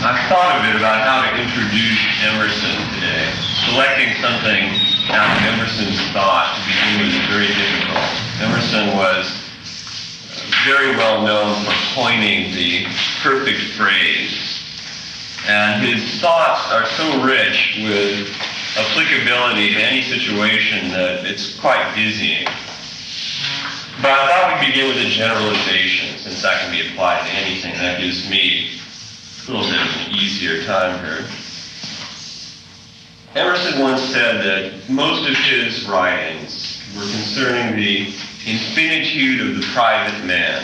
I've thought a bit about how to introduce Emerson today. Selecting something out of Emerson's thought to begin with is very difficult. Emerson was very well known for coining the perfect phrase. And his thoughts are so rich with applicability to any situation that it's quite dizzying. But I thought we'd begin with a generalization, since that can be applied to anything. That gives me a little bit of an easier time here. Emerson once said that most of his writings were concerning the infinitude of the private man.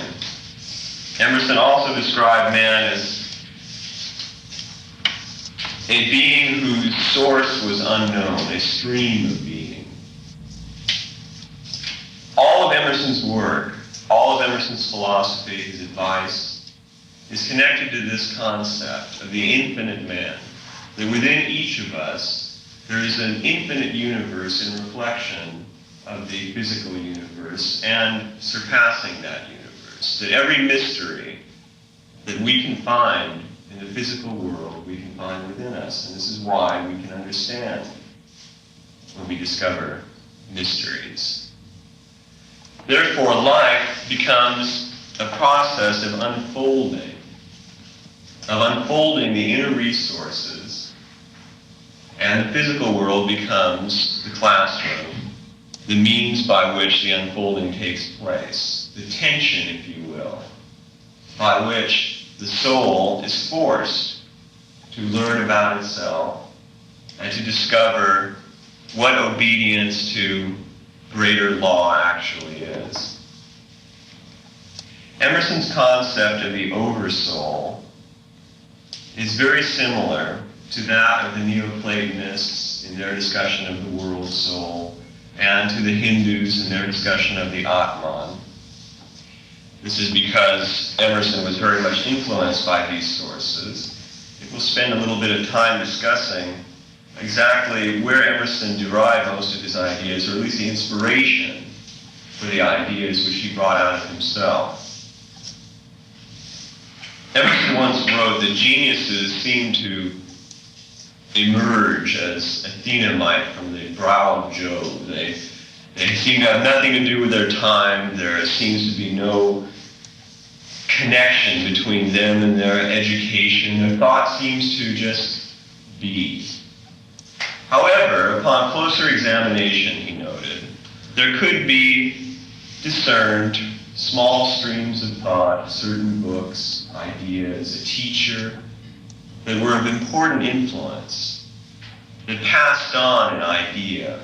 Emerson also described man as a being whose source was unknown, a stream of being. All of Emerson's work, all of Emerson's philosophy, his advice, is connected to this concept of the infinite man, that within each of us there is an infinite universe in reflection of the physical universe and surpassing that universe, that every mystery that we can find in the physical world we can find within us, and this is why we can understand when we discover mysteries. Therefore, life becomes a process of unfolding the inner resources, and the physical world becomes the classroom, the means by which the unfolding takes place, the tension, if you will, by which the soul is forced to learn about itself and to discover what obedience to greater law actually is. Emerson's concept of the oversoul is very similar to that of the Neoplatonists in their discussion of the world soul, and to the Hindus in their discussion of the Atman. This is because Emerson was very much influenced by these sources. We'll spend a little bit of time discussing exactly where Emerson derived most of his ideas, or at least the inspiration for the ideas which he brought out of himself. Emerson once wrote that geniuses seem to emerge as Athena might from the brow of Jove. They seem to have nothing to do with their time. There seems to be no connection between them and their education. Their thought seems to just be. However, upon closer examination, he noted, there could be discerned small streams of thought, certain books, ideas, a teacher, that were of important influence, that passed on an idea,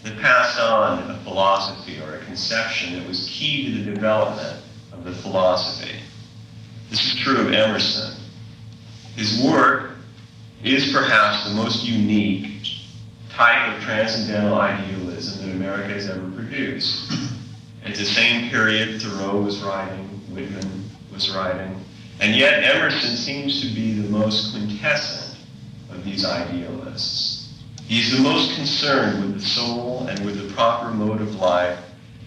that passed on a philosophy or a conception that was key to the development of the philosophy. This is true of Emerson. His work is perhaps the most unique type of transcendental idealism that America has ever produced. At the same period, Thoreau was writing, Whitman was writing, and yet Emerson seems to be the most quintessent of these idealists. He's the most concerned with the soul and with the proper mode of life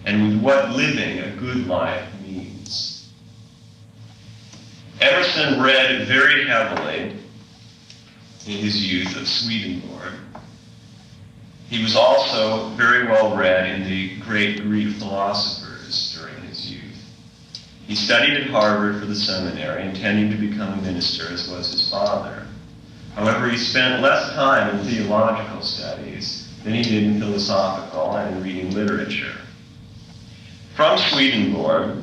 and with what living a good life means. Emerson read very heavily in his youth of Swedenborg. He was also very well read in the great Greek philosophers during his youth. He studied at Harvard for the seminary, intending to become a minister, as was his father. However, he spent less time in theological studies than he did in philosophical and in reading literature. From Swedenborg,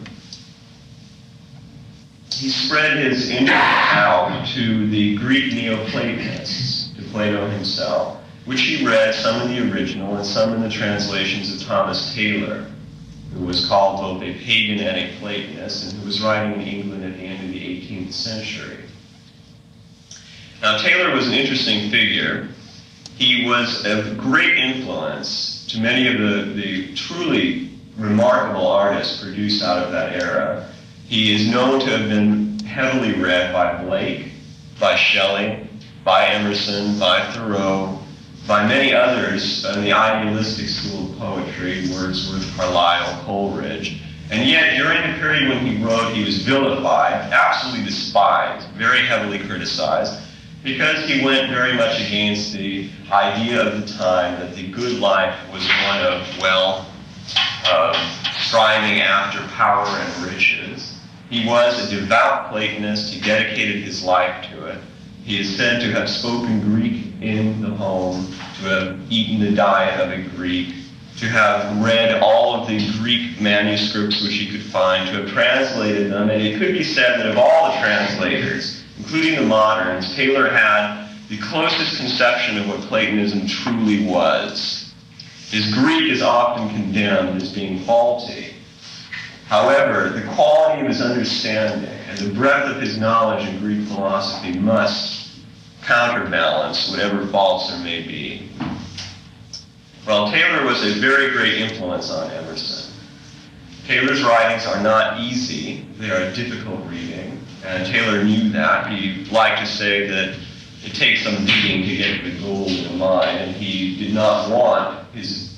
he spread his interest out to the Greek Neoplatonists, to Plato himself, which he read, some in the original and some in the translations of Thomas Taylor, who was called both a pagan and a Platonist, and who was writing in England at the end of the 18th century. Now, Taylor was an interesting figure. He was of great influence to many of the truly remarkable artists produced out of that era. He is known to have been heavily read by Blake, by Shelley, by Emerson, by Thoreau, by many others in the idealistic school of poetry, Wordsworth, Carlyle, Coleridge. And yet, during the period when he wrote, he was vilified, absolutely despised, very heavily criticized. because he went very much against the idea of the time that the good life was one of wealth, striving after power and riches. He was a devout Platonist. He dedicated his life to it. He is said to have spoken Greek in the home, to have eaten the diet of a Greek, to have read all of the Greek manuscripts which he could find, to have translated them, and it could be said that of all the translators, including the moderns, Taylor had the closest conception of what Platonism truly was. His Greek is often condemned as being faulty. However, the quality of his understanding and the breadth of his knowledge in Greek philosophy must counterbalance whatever faults there may be. Well, Taylor was a very great influence on Emerson. Taylor's writings are not easy. They are difficult reading, and Taylor knew that. He liked to say that it takes some digging to get the gold in a mine, and he did not want his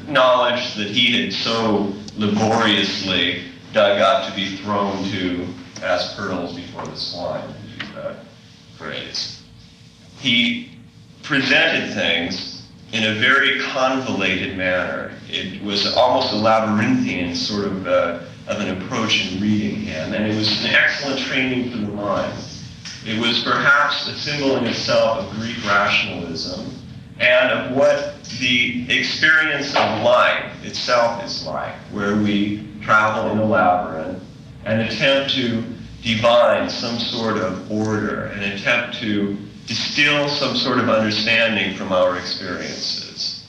knowledge that he had so laboriously dug up to be thrown to as pearls before the swine, to use that phrase. He presented things in a very convoluted manner. It was almost a labyrinthian sort of an approach in reading him, and it was an excellent training for the mind. It was perhaps a symbol in itself of Greek rationalism and of what the experience of life itself is like, where we travel in a labyrinth and attempt to divine some sort of order, and attempt to distill some sort of understanding from our experiences.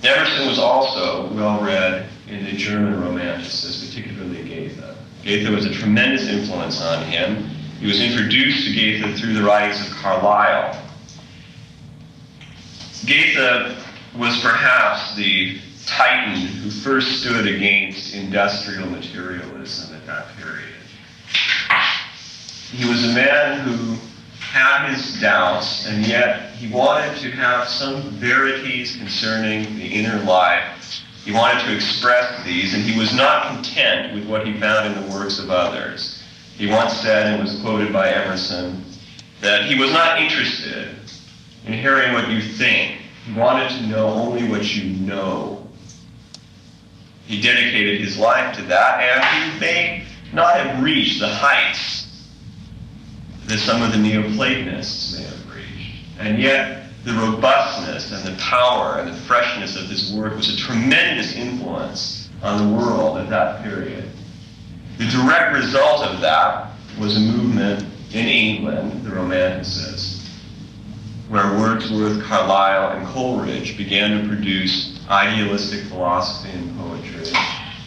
Emerson was also well-read in the German Romanticists, particularly Goethe. Goethe was a tremendous influence on him. He was introduced to Goethe through the writings of Carlyle. Goethe was perhaps the titan who first stood against industrial materialism at that period. He was a man who had his doubts, and yet he wanted to have some verities concerning the inner life. He wanted to express these, and he was not content with what he found in the works of others. He once said, and was quoted by Emerson, that he was not interested in hearing what you think. He wanted to know only what you know. He dedicated his life to that, and he may not have reached the heights that some of the Neoplatonists may have reached. And yet, the robustness and the power and the freshness of his work was a tremendous influence on the world at that period. The direct result of that was a movement in England, the Romanticists, where Wordsworth, Carlyle, and Coleridge began to produce idealistic philosophy and poetry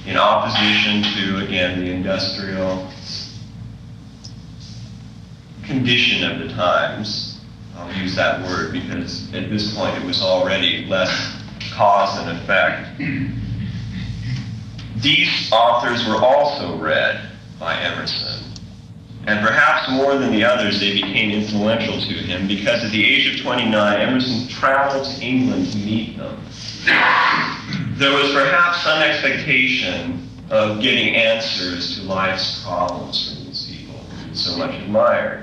in opposition to, again, the industrial condition of the times. I'll use that word because at this point it was already less cause and effect. These authors were also read by Emerson, and perhaps more than the others they became influential to him because at the age of 29 Emerson traveled to England to meet them. There was perhaps some expectation of getting answers to life's problems from these people who he so much admired.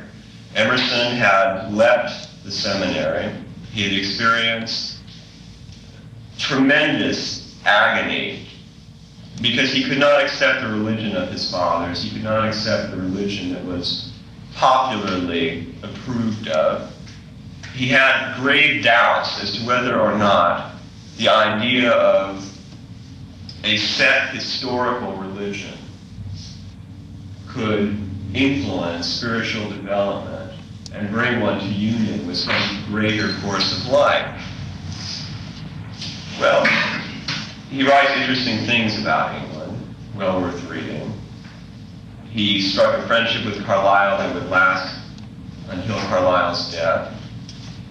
Emerson had left the seminary. He had experienced tremendous agony because he could not accept the religion of his fathers. He could not accept the religion that was popularly approved of. He had grave doubts as to whether or not the idea of a set historical religion could influence spiritual development and bring one to union with some greater course of life. Well, he writes interesting things about England, well worth reading. He struck a friendship with Carlyle that would last until Carlyle's death.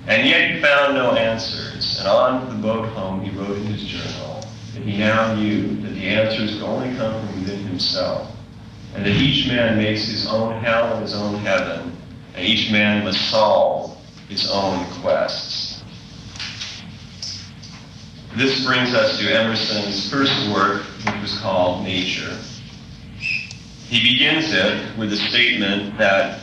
And yet he found no answers. And on the boat home, he wrote in his journal that he now knew that the answers could only come from within himself, and that each man makes his own hell and his own heaven, and each man must solve his own quests. This brings us to Emerson's first work, which was called Nature. He begins it with a statement that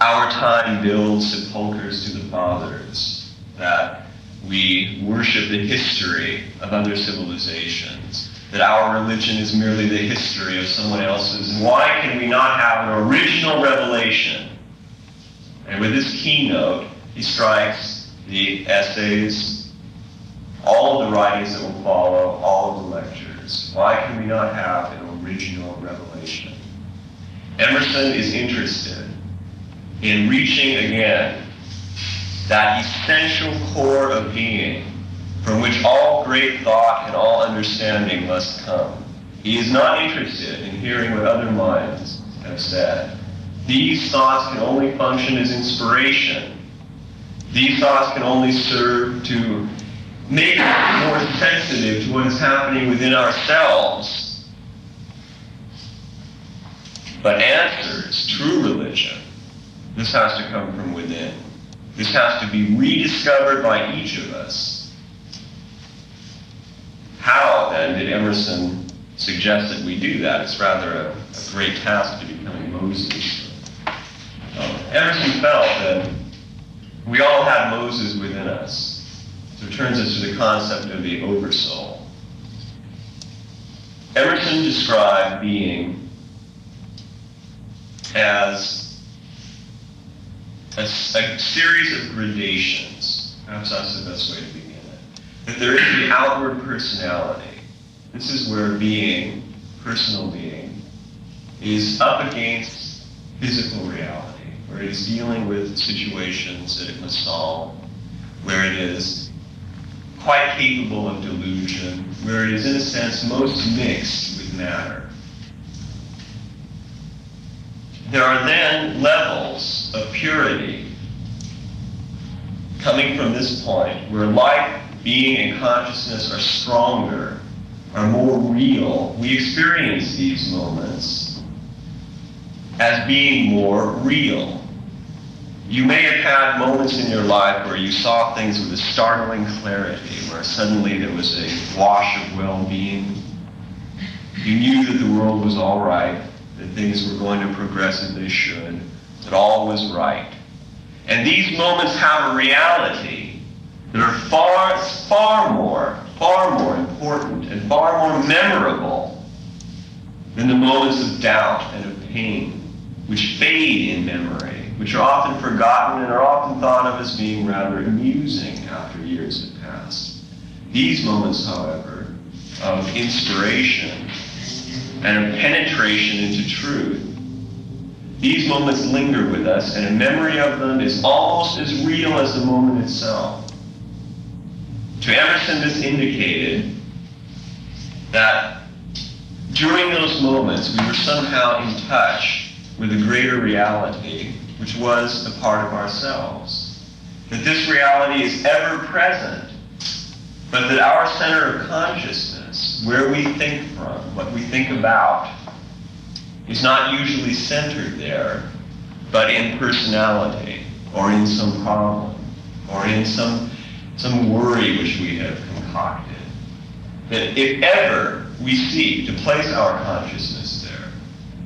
our time builds sepulchres to the fathers, that we worship the history of other civilizations, that our religion is merely the history of someone else's. And why can we not have an original revelation? And with this keynote, he strikes the essays, all of the writings that will follow, all of the lectures. Why can we not have an original revelation? Emerson is interested in reaching again that essential core of being from which all great thought and all understanding must come. He is not interested in hearing what other minds have said. These thoughts can only function as inspiration. These thoughts can only serve to make us more sensitive to what is happening within ourselves. But answers, true religion, this has to come from within. This has to be rediscovered by each of us. How, then, did Emerson suggest that we do that? It's rather a great task to becoming Moses. Emerson felt that we all had Moses within us. So it turns us to the concept of the oversoul. Emerson described being as a series of gradations. Perhaps that's the best way to begin it. That there is the outward personality. This is where being, personal being, is up against physical reality, where it is dealing with situations that it must solve, where it is quite capable of delusion, where it is, in a sense, most mixed with matter. There are then levels of purity coming from this point where life, being, and consciousness are stronger, are more real. We experience these moments as being more real. You may have had moments in your life where you saw things with a startling clarity, where suddenly there was a wash of well-being. You knew that the world was all right, that things were going to progress as they should, that all was right. And these moments have a reality that are far more important and far more memorable than the moments of doubt and of pain, which fade in memory, which are often forgotten and are often thought of as being rather amusing after years have passed. These moments, however, of inspiration and of penetration into truth, these moments linger with us, and a memory of them is almost as real as the moment itself. To Emerson, this indicated that during those moments we were somehow in touch with a greater reality, which was a part of ourselves. That this reality is ever present, but that our center of consciousness, where we think from, what we think about, is not usually centered there, but in personality, or in some problem, or in some worry which we have concocted. That if ever we seek to place our consciousness there,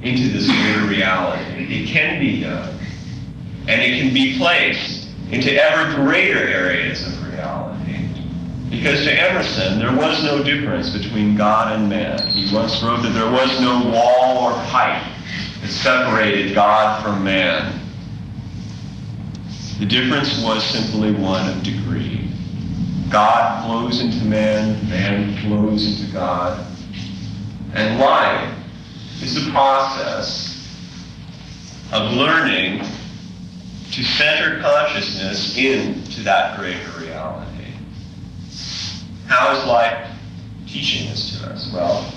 into this greater reality, it can be done, and it can be placed into ever greater areas of reality. Because to Emerson, there was no difference between God and man. He once wrote that there was no wall or height that separated God from man. The difference was simply one of degree. God flows into man, man flows into God. And life is the process of learning to center consciousness into that greater reality. How is life teaching this to us? Well,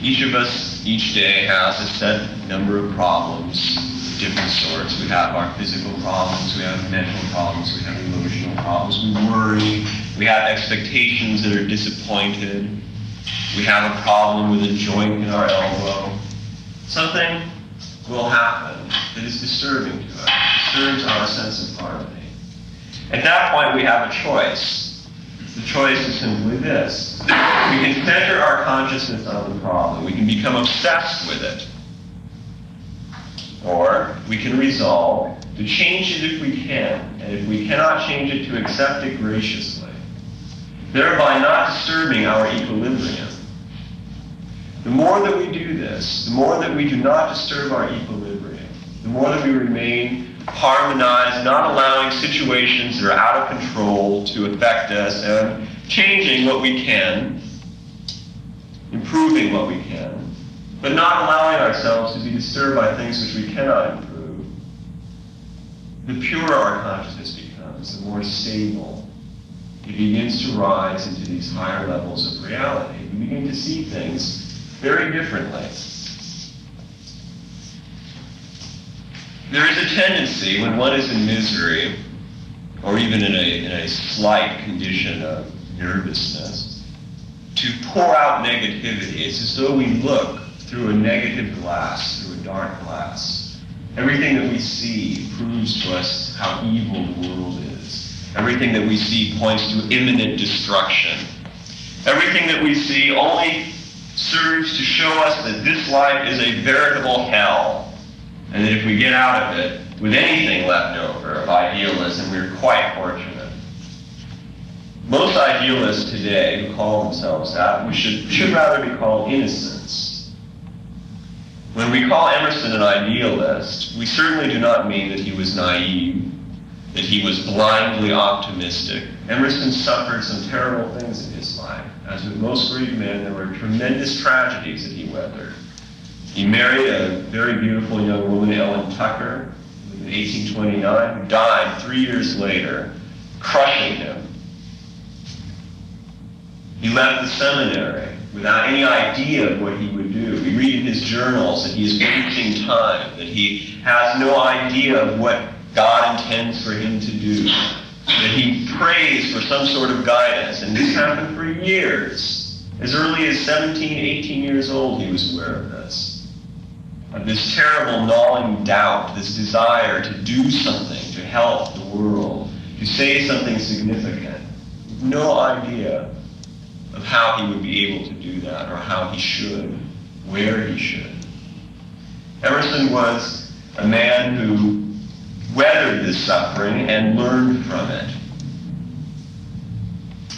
each of us each day has a set number of problems of different sorts. We have our physical problems, we have mental problems, we have emotional problems, we worry, we have expectations that are disappointed, we have a problem with a joint in our elbow. Something will happen that is disturbing to us, disturbs our sense of harmony. At that point we have a choice. The choice is simply this. We can center our consciousness on the problem. We can become obsessed with it. Or we can resolve to change it if we can, and if we cannot change it, to accept it graciously, thereby not disturbing our equilibrium. The more that we do this, the more that we do not disturb our equilibrium, the more that we remain harmonized, not allowing situations that are out of control to affect us, and changing what we can, improving what we can, but not allowing ourselves to be disturbed by things which we cannot improve. The purer our consciousness becomes, the more stable. It begins to rise into these higher levels of reality. We begin to see things very differently. There is a tendency when one is in misery, or even in a slight condition of nervousness, to pour out negativity. It's as though we look through a negative glass, through a dark glass. Everything that we see proves to us how evil the world is. Everything that we see points to imminent destruction. Everything that we see only serves to show us that this life is a veritable hell, and that if we get out of it with anything left over of idealism, we're quite fortunate. Most idealists today who call themselves that, we should rather be called innocents. When we call Emerson an idealist, we certainly do not mean that he was naive, that he was blindly optimistic. Emerson suffered some terrible things in his life. As with most great men, there were tremendous tragedies that he weathered. He married a very beautiful young woman, Ellen Tucker, in 1829, who died 3 years later, crushing him. He left the seminary without any idea of what he would do. We read in his journals that he is wasting time, that he has no idea of what God intends for him to do, that he prays for some sort of guidance, and this happened for years. As early as 17, 18 years old, he was aware of this. Of this terrible gnawing doubt, this desire to do something to help the world, to say something significant. No idea of how he would be able to do that, or how he should, where he should. Emerson was a man who weathered this suffering and learned from it.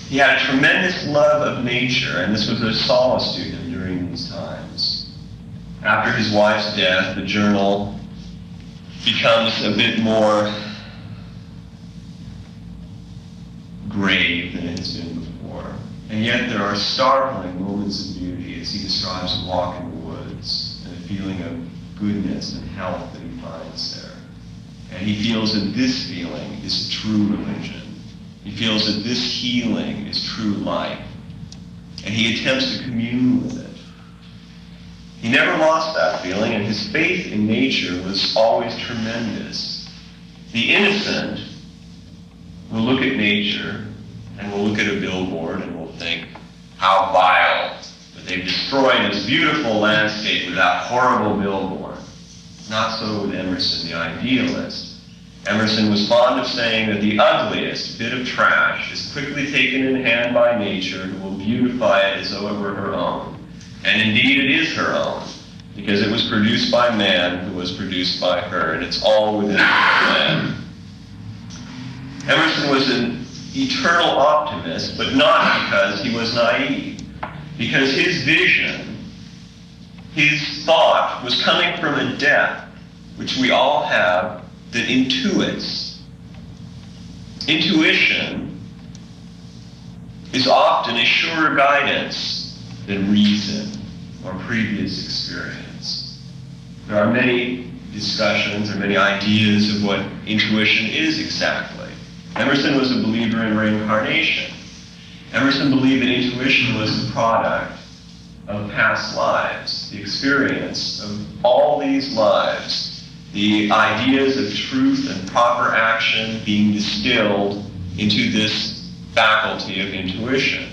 He had a tremendous love of nature, and this was a solace to him during these times. After his wife's death, the journal becomes a bit more grave than it has been before. And yet there are startling moments of beauty as he describes a walk in the woods and a feeling of goodness and health that he finds there. And he feels that this feeling is true religion. He feels that this healing is true life. And he attempts to commune with it. He never lost that feeling, and his faith in nature was always tremendous. The innocent will look at nature and will look at a billboard and will think, how vile that they've destroyed this beautiful landscape with that horrible billboard. Not so with Emerson, the idealist. Emerson was fond of saying that the ugliest bit of trash is quickly taken in hand by nature, who will beautify it as though it were her own. And indeed it is her own, because it was produced by man who was produced by her, and it's all within her plan. Emerson was an eternal optimist, but not because he was naive. Because his vision, his thought, was coming from a depth which we all have that intuits. Intuition is often a surer guidance than reason or previous experience. There are many discussions or many ideas of what intuition is exactly. Emerson was a believer in reincarnation. Emerson believed that intuition was the product of past lives, the experience of all these lives, the ideas of truth and proper action being distilled into this faculty of intuition.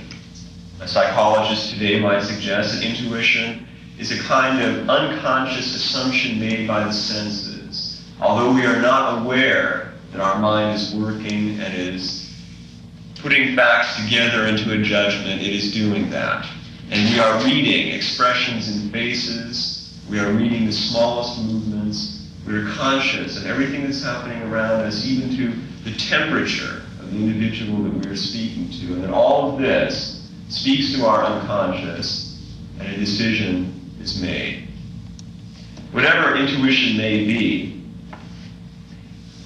A psychologist today might suggest that intuition is a kind of unconscious assumption made by the senses. Although we are not aware that our mind is working and is putting facts together into a judgment, it is doing that. And we are reading expressions in faces, we are reading the smallest movements, We're conscious of everything that's happening around us, even to the temperature of the individual that we're speaking to. And that all of this speaks to our unconscious, and a decision is made. Whatever intuition may be,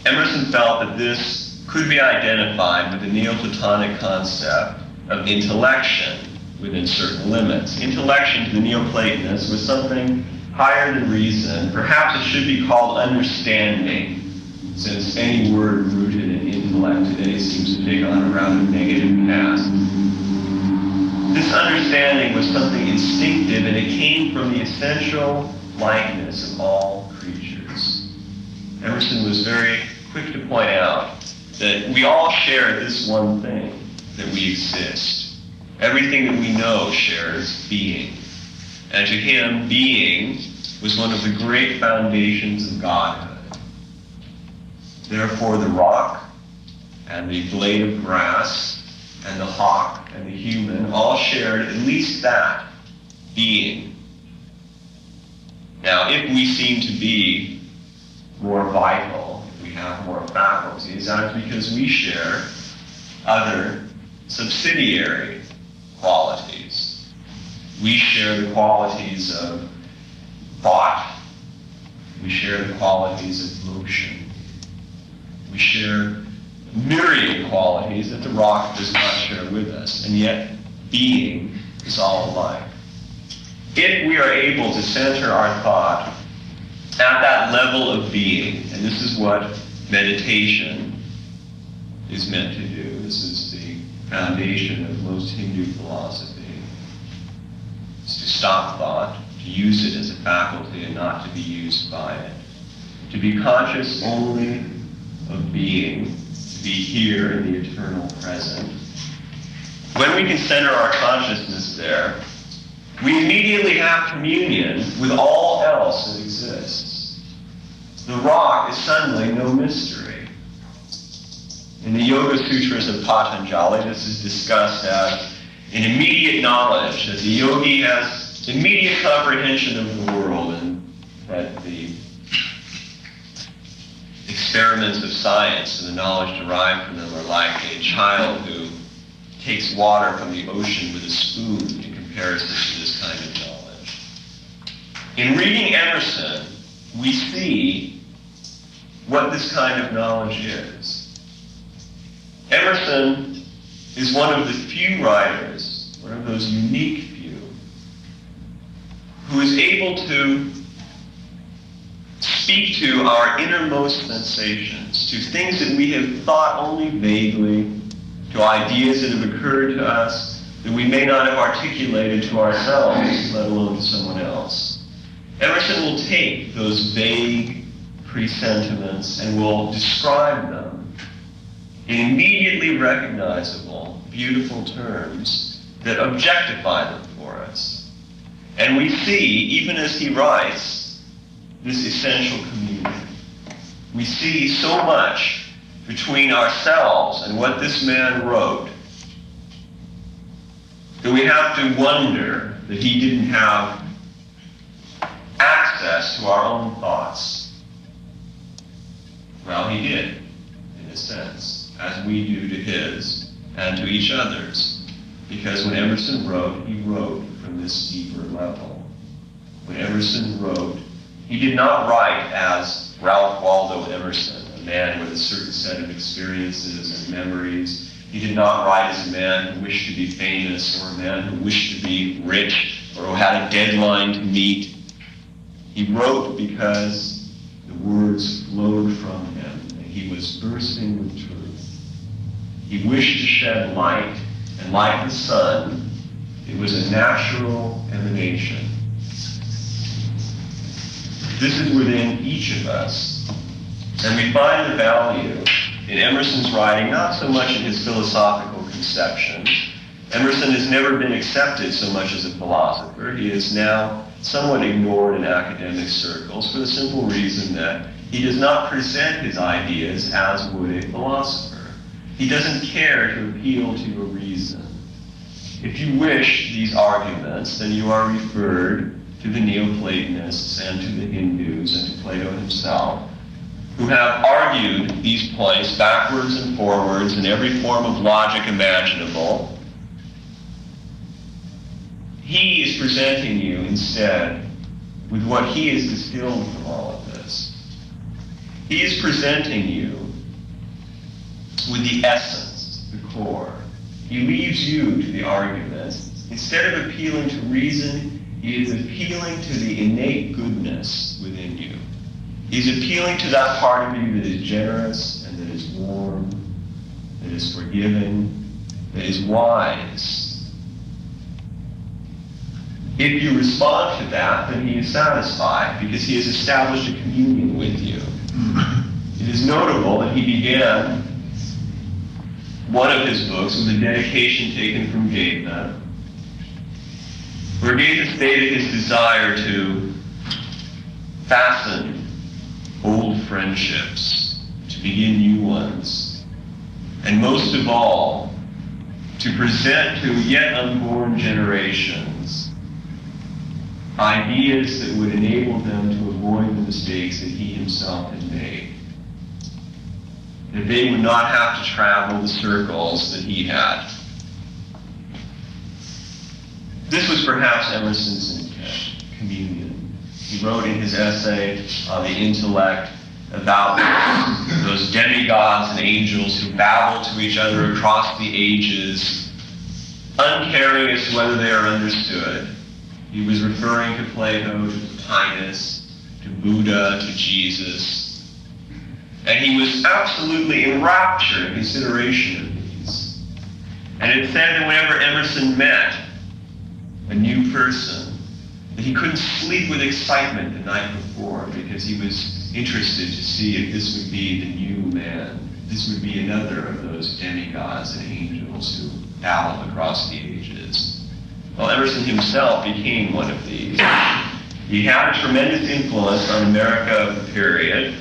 Emerson felt that this could be identified with the Neoplatonic concept of intellection within certain limits. Intellection to the Neoplatonists was something higher than reason. Perhaps it should be called understanding, since any word rooted in intellect today seems to take on a rather negative cast. This understanding was something instinctive, and it came from the essential likeness of all creatures. Emerson was very quick to point out that we all share this one thing, that we exist. Everything that we know shares being. And to him, being was one of the great foundations of Godhood. Therefore, the rock and the blade of grass and the hawk and the human all shared at least that, being. Now, if we seem to be more vital, if we have more faculties, that is because we share other subsidiary qualities. We share the qualities of thought. We share the qualities of motion. We share myriad qualities that the rock does not share with us, and yet being is all alike. If we are able to center our thought at that level of being, and this is what meditation is meant to do, this is the foundation of most Hindu philosophy, is to stop thought, to use it as a faculty and not to be used by it, to be conscious only of being, to be here in the eternal present. When we can center our consciousness there, we immediately have communion with all else that exists. The rock is suddenly no mystery. In the Yoga Sutras of Patanjali, this is discussed as an immediate knowledge, that the yogi has immediate comprehension of the world, and that the experiments of science and the knowledge derived from them are like a child who takes water from the ocean with a spoon in comparison to this kind of knowledge. In reading Emerson, we see what this kind of knowledge is. Emerson is one of the few writers, one of those unique few, who is able to speak to our innermost sensations, to things that we have thought only vaguely, to ideas that have occurred to us that we may not have articulated to ourselves, let alone to someone else. Emerson will take those vague presentiments and will describe them in immediately recognizable, beautiful terms that objectify them for us. And we see, even as he writes, this essential communion. We see so much between ourselves and what this man wrote that we have to wonder that he didn't have access to our own thoughts. Well, he did, in a sense, as we do to his and to each other's. Because when Emerson wrote, he wrote from this deeper level. When Emerson wrote, he did not write as Ralph Waldo Emerson, a man with a certain set of experiences and memories. He did not write as a man who wished to be famous, or a man who wished to be rich, or who had a deadline to meet. He wrote because the words flowed from him, and he was bursting with truth. He wished to shed light, and like the sun, it was a natural emanation. This is within each of us. And we find the value in Emerson's writing, not so much in his philosophical conception. Emerson has never been accepted so much as a philosopher. He is now somewhat ignored in academic circles for the simple reason that he does not present his ideas as would a philosopher. He doesn't care to appeal to your reason. If you wish these arguments, then you are referred to to the Neoplatonists and to the Hindus and to Plato himself, who have argued these points backwards and forwards in every form of logic imaginable, he is presenting you instead with what he has distilled from all of this. He is presenting you with the essence, the core. He leaves you to the arguments. Instead of appealing to reason, he is appealing to the innate goodness within you. He's appealing to that part of you that is generous and that is warm, that is forgiving, that is wise. If you respond to that, then he is satisfied because he has established a communion with you. It is notable that he began one of his books with a dedication taken from Goethe, where Goethe stated his desire to fasten old friendships, to begin new ones, and most of all, to present to yet unborn generations ideas that would enable them to avoid the mistakes that he himself had made. That they would not have to travel the circles that he had. This was perhaps Emerson's intent, communion. He wrote in his essay on the intellect about those demigods and angels who babble to each other across the ages, uncaring as to whether they are understood. He was referring to Plato, to Plotinus, to Buddha, to Jesus. And he was absolutely enraptured in consideration of these. And it said that whenever Emerson met a new person, that he couldn't sleep with excitement the night before because he was interested to see if this would be the new man. This would be another of those demigods and angels who babbled across the ages. Well, Emerson himself became one of these. He had a tremendous influence on America of the period,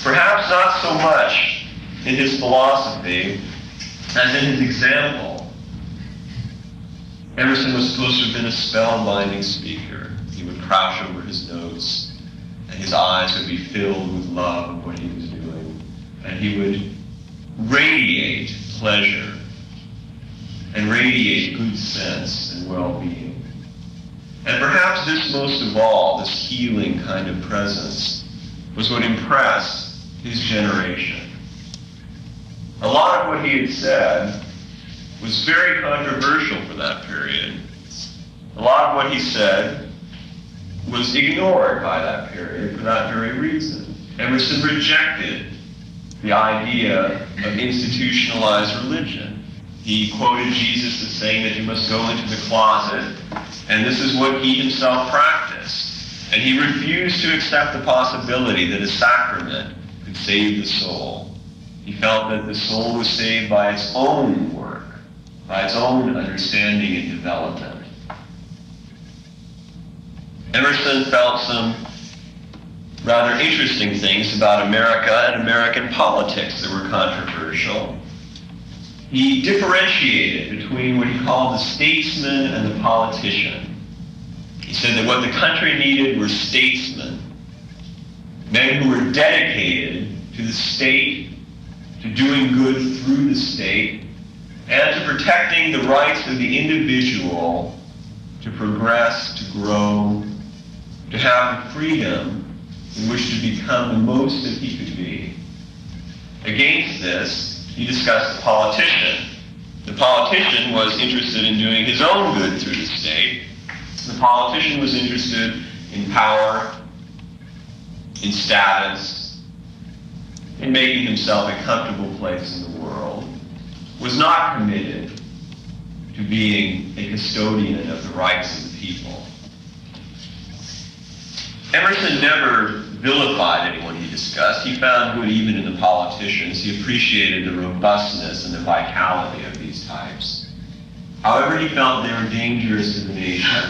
perhaps not so much in his philosophy as in his example. Emerson was supposed to have been a spellbinding speaker. He would crouch over his notes, and his eyes would be filled with love of what he was doing. And he would radiate pleasure and radiate good sense and well-being. And perhaps this most of all, this healing kind of presence, was what impressed his generation. A lot of what he had said was very controversial for that period. A lot of what he said was ignored by that period for that very reason. Emerson rejected the idea of institutionalized religion. He quoted Jesus as saying that you must go into the closet, and this is what he himself practiced. And he refused to accept the possibility that a sacrament could save the soul. He felt that the soul was saved by its own work, by its own understanding and development. Emerson felt some rather interesting things about America and American politics that were controversial. He differentiated between what he called the statesman and the politician. He said that what the country needed were statesmen, men who were dedicated to the state, to doing good through the state, and to protecting the rights of the individual to progress, to grow, to have the freedom in which to become the most that he could be. Against this, he discussed the politician. The politician was interested in doing his own good through the state. The politician was interested in power, in status, in making himself a comfortable place in the world, was not committed to being a custodian of the rights of the people. Emerson never vilified anyone he discussed. He found good even in the politicians. He appreciated the robustness and the vitality of these types. However, he felt they were dangerous to the nation.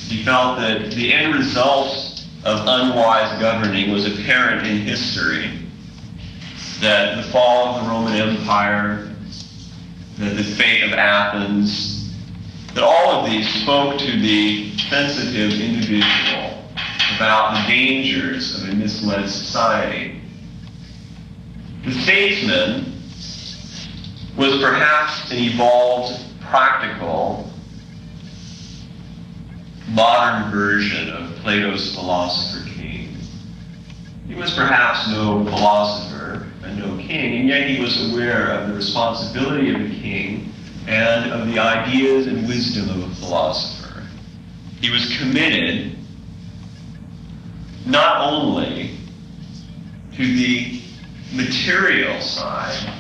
He felt that the end result of unwise governing was apparent in history, that the fall of the Roman Empire, that the fate of Athens, that all of these spoke to the sensitive individual about the dangers of a misled society. The statesman was perhaps an evolved, practical, modern version of Plato's philosopher king. He was perhaps no philosopher and no king, and yet he was aware of the responsibility of a king and of the ideas and wisdom of a philosopher. He was committed not only to the material side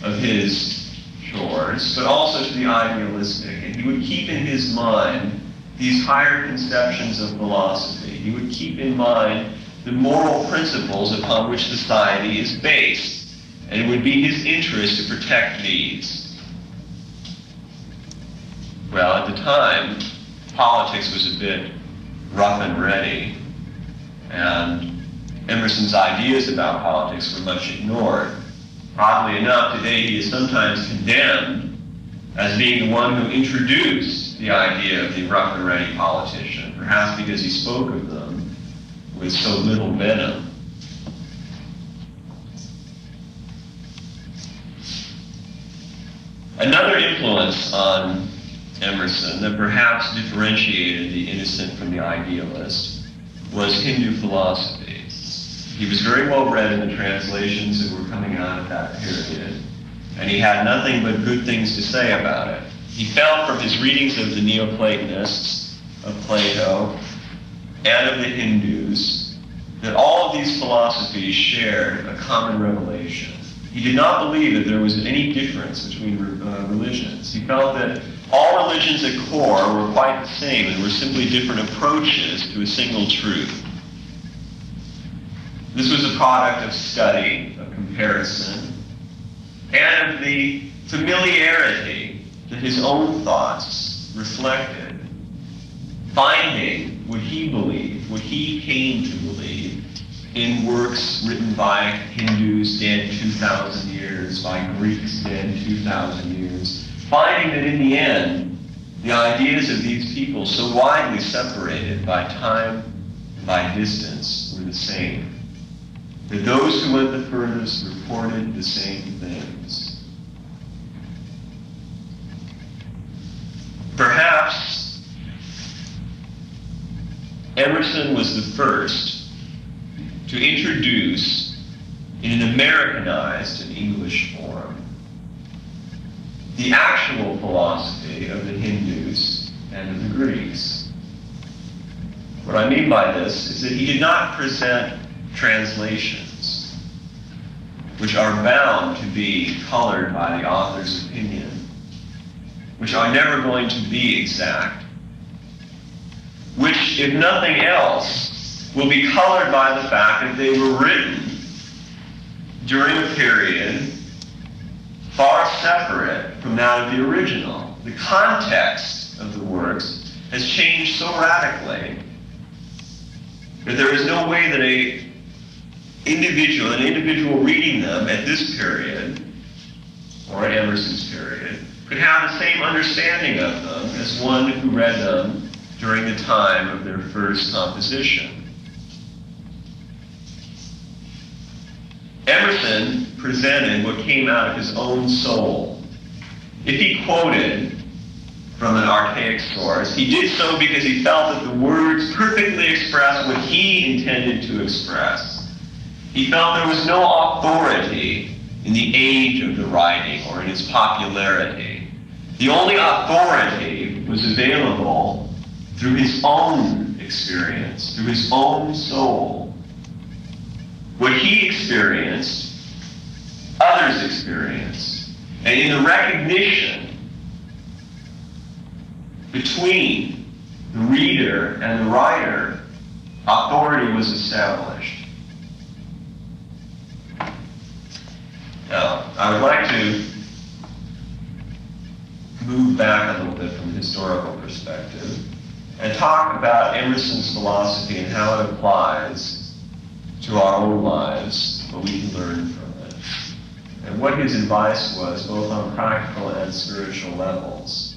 of his chores, but also to the idealistic. And he would keep in his mind these higher conceptions of philosophy. He would keep in mind the moral principles upon which society is based. And it would be his interest to protect these. Well, at the time, politics was a bit rough and ready, and Emerson's ideas about politics were much ignored. Oddly enough, today he is sometimes condemned as being the one who introduced the idea of the rough and ready politician, perhaps because he spoke of them with so little venom. Another influence on Emerson that perhaps differentiated the innocent from the idealist was Hindu philosophy. He was very well read in the translations that were coming out at that period, and he had nothing but good things to say about it. He felt from his readings of the Neoplatonists, of Plato, and of the Hindus, that all of these philosophies shared a common revelation. He did not believe that there was any difference between religions. He felt that all religions at core were quite the same and were simply different approaches to a single truth. This was a product of study, of comparison, and of the familiarity that his own thoughts reflected, finding what he believed, what he came to believe, in works written by Hindus dead 2,000 years, by Greeks dead 2,000 years, finding that in the end, the ideas of these people, so widely separated by time and by distance, were the same. That those who went the furthest reported the same things. Perhaps Emerson was the first to introduce, in an Americanized and English form, the actual philosophy of the Hindus and of the Greeks. What I mean by this is that he did not present translations, which are bound to be colored by the author's opinion, which are never going to be exact, which, if nothing else, will be colored by the fact that they were written during a period far separate from that of the original. The context of the works has changed so radically that there is no way that an individual reading them at this period, or at Emerson's period, could have the same understanding of them as one who read them during the time of their first composition. Emerson presented what came out of his own soul. If he quoted from an archaic source, he did so because he felt that the words perfectly expressed what he intended to express. He felt there was no authority in the age of the writing or in its popularity. The only authority was available through his own experience, through his own soul. What he experienced, others experienced. And in the recognition between the reader and the writer, authority was established. Now, I would like to move back a little bit from a historical perspective and talk about Emerson's philosophy and how it applies to our own lives, what we can learn from it, and what his advice was both on practical and spiritual levels.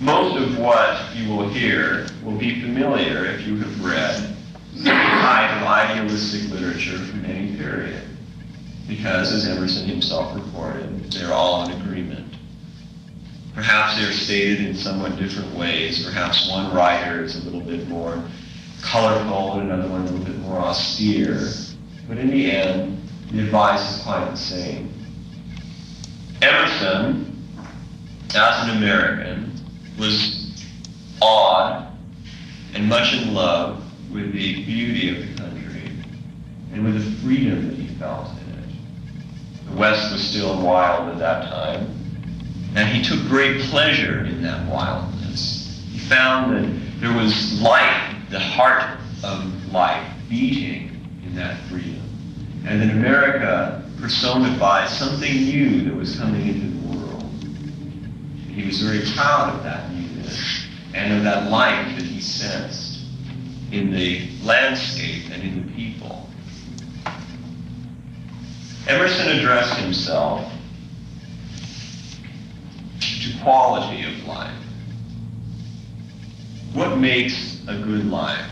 most of what you will hear will be familiar if you have read some kind of idealistic literature from any period. Because, as Emerson himself reported, they're all in agreement. Perhaps they're stated in somewhat different ways. Perhaps one writer is a little bit more colorful and another one a little bit more austere. But in the end, the advice is quite the same. Emerson, as an American, was awed and much in love with the beauty of the country and with the freedom that he felt in it. The West was still wild at that time, and he took great pleasure in that wildness. He found that there was life, the heart of life, beating in that freedom. And that America personified something new that was coming into the world. He was very proud of that newness and of that life that he sensed in the landscape and in the people. Emerson addressed himself to quality of life. What makes a good life?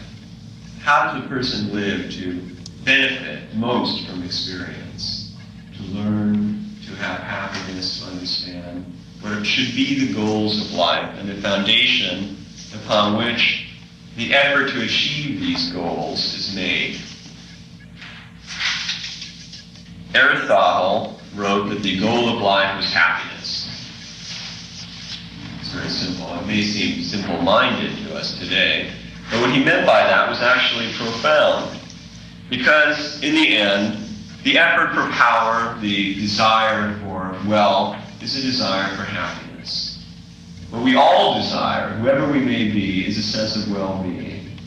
How does a person live to benefit most from experience? To learn, to have happiness, to understand what should be the goals of life and the foundation upon which the effort to achieve these goals is made. Aristotle wrote that the goal of life was happiness. It's very simple. It may seem simple-minded to us today, but what he meant by that was actually profound. Because in the end, the effort for power, the desire for wealth, is a desire for happiness. What we all desire, whoever we may be, is a sense of well-being.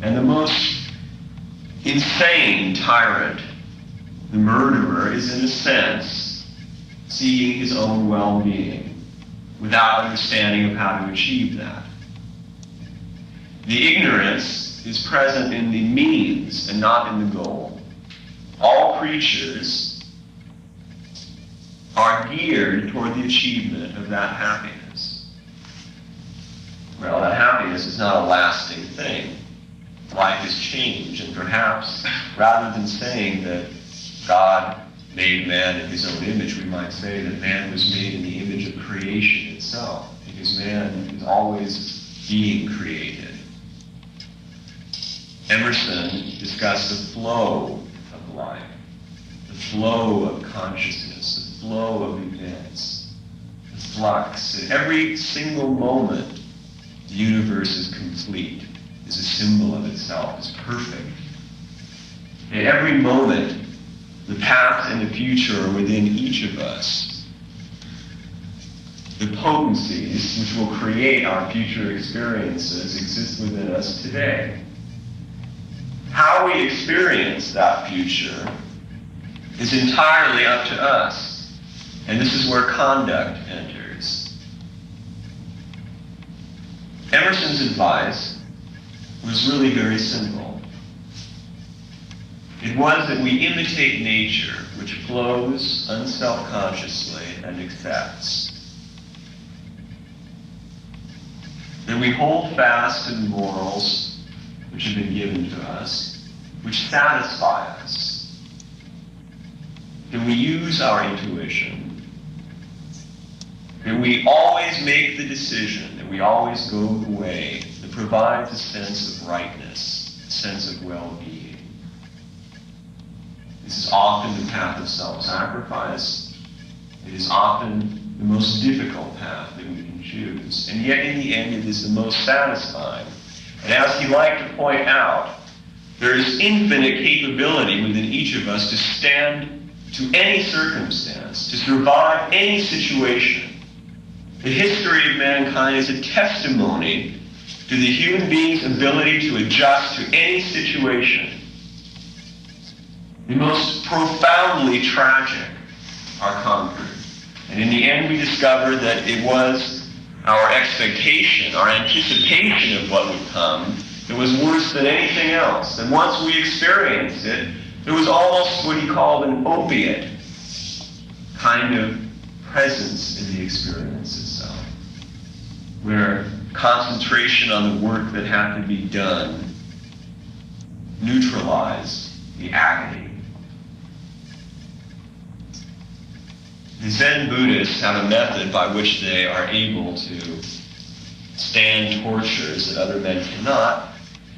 And the most insane tyrant, the murderer, is in a sense seeking his own well-being without understanding of how to achieve that. The ignorance is present in the means and not in the goal. All creatures are geared toward the achievement of that happiness. Well, that happiness is not a lasting thing. Life is change, and perhaps rather than saying that God made man in his own image, we might say that man was made in the image of creation itself, because man is always being created. Emerson discussed the flow of life, the flow of consciousness, the flow of events, the flux. At every single moment, the universe is complete, is a symbol of itself, is perfect. At every moment, the past and the future are within each of us. The potencies which will create our future experiences exist within us today. How we experience that future is entirely up to us. And this is where conduct enters. Emerson's advice was really very simple. It was that we imitate nature, which flows unselfconsciously and accepts. That we hold fast to the morals which have been given to us, which satisfy us. That we use our intuition. That we always make the decision, that we always go the way that provides a sense of rightness, a sense of well-being. This is often the path of self-sacrifice. It is often the most difficult path that we can choose. And yet, in the end, it is the most satisfying. And as he liked to point out, there is infinite capability within each of us to stand to any circumstance, to survive any situation. The history of mankind is a testimony to the human being's ability to adjust to any situation. The most profoundly tragic are conquered. And in the end, we discover that it was our expectation, our anticipation of what would come that was worse than anything else. And once we experienced it, there was almost what he called an opiate kind of presence in the experience itself, where concentration on the work that had to be done neutralized the agony. The Zen Buddhists have a method by which they are able to stand tortures that other men cannot,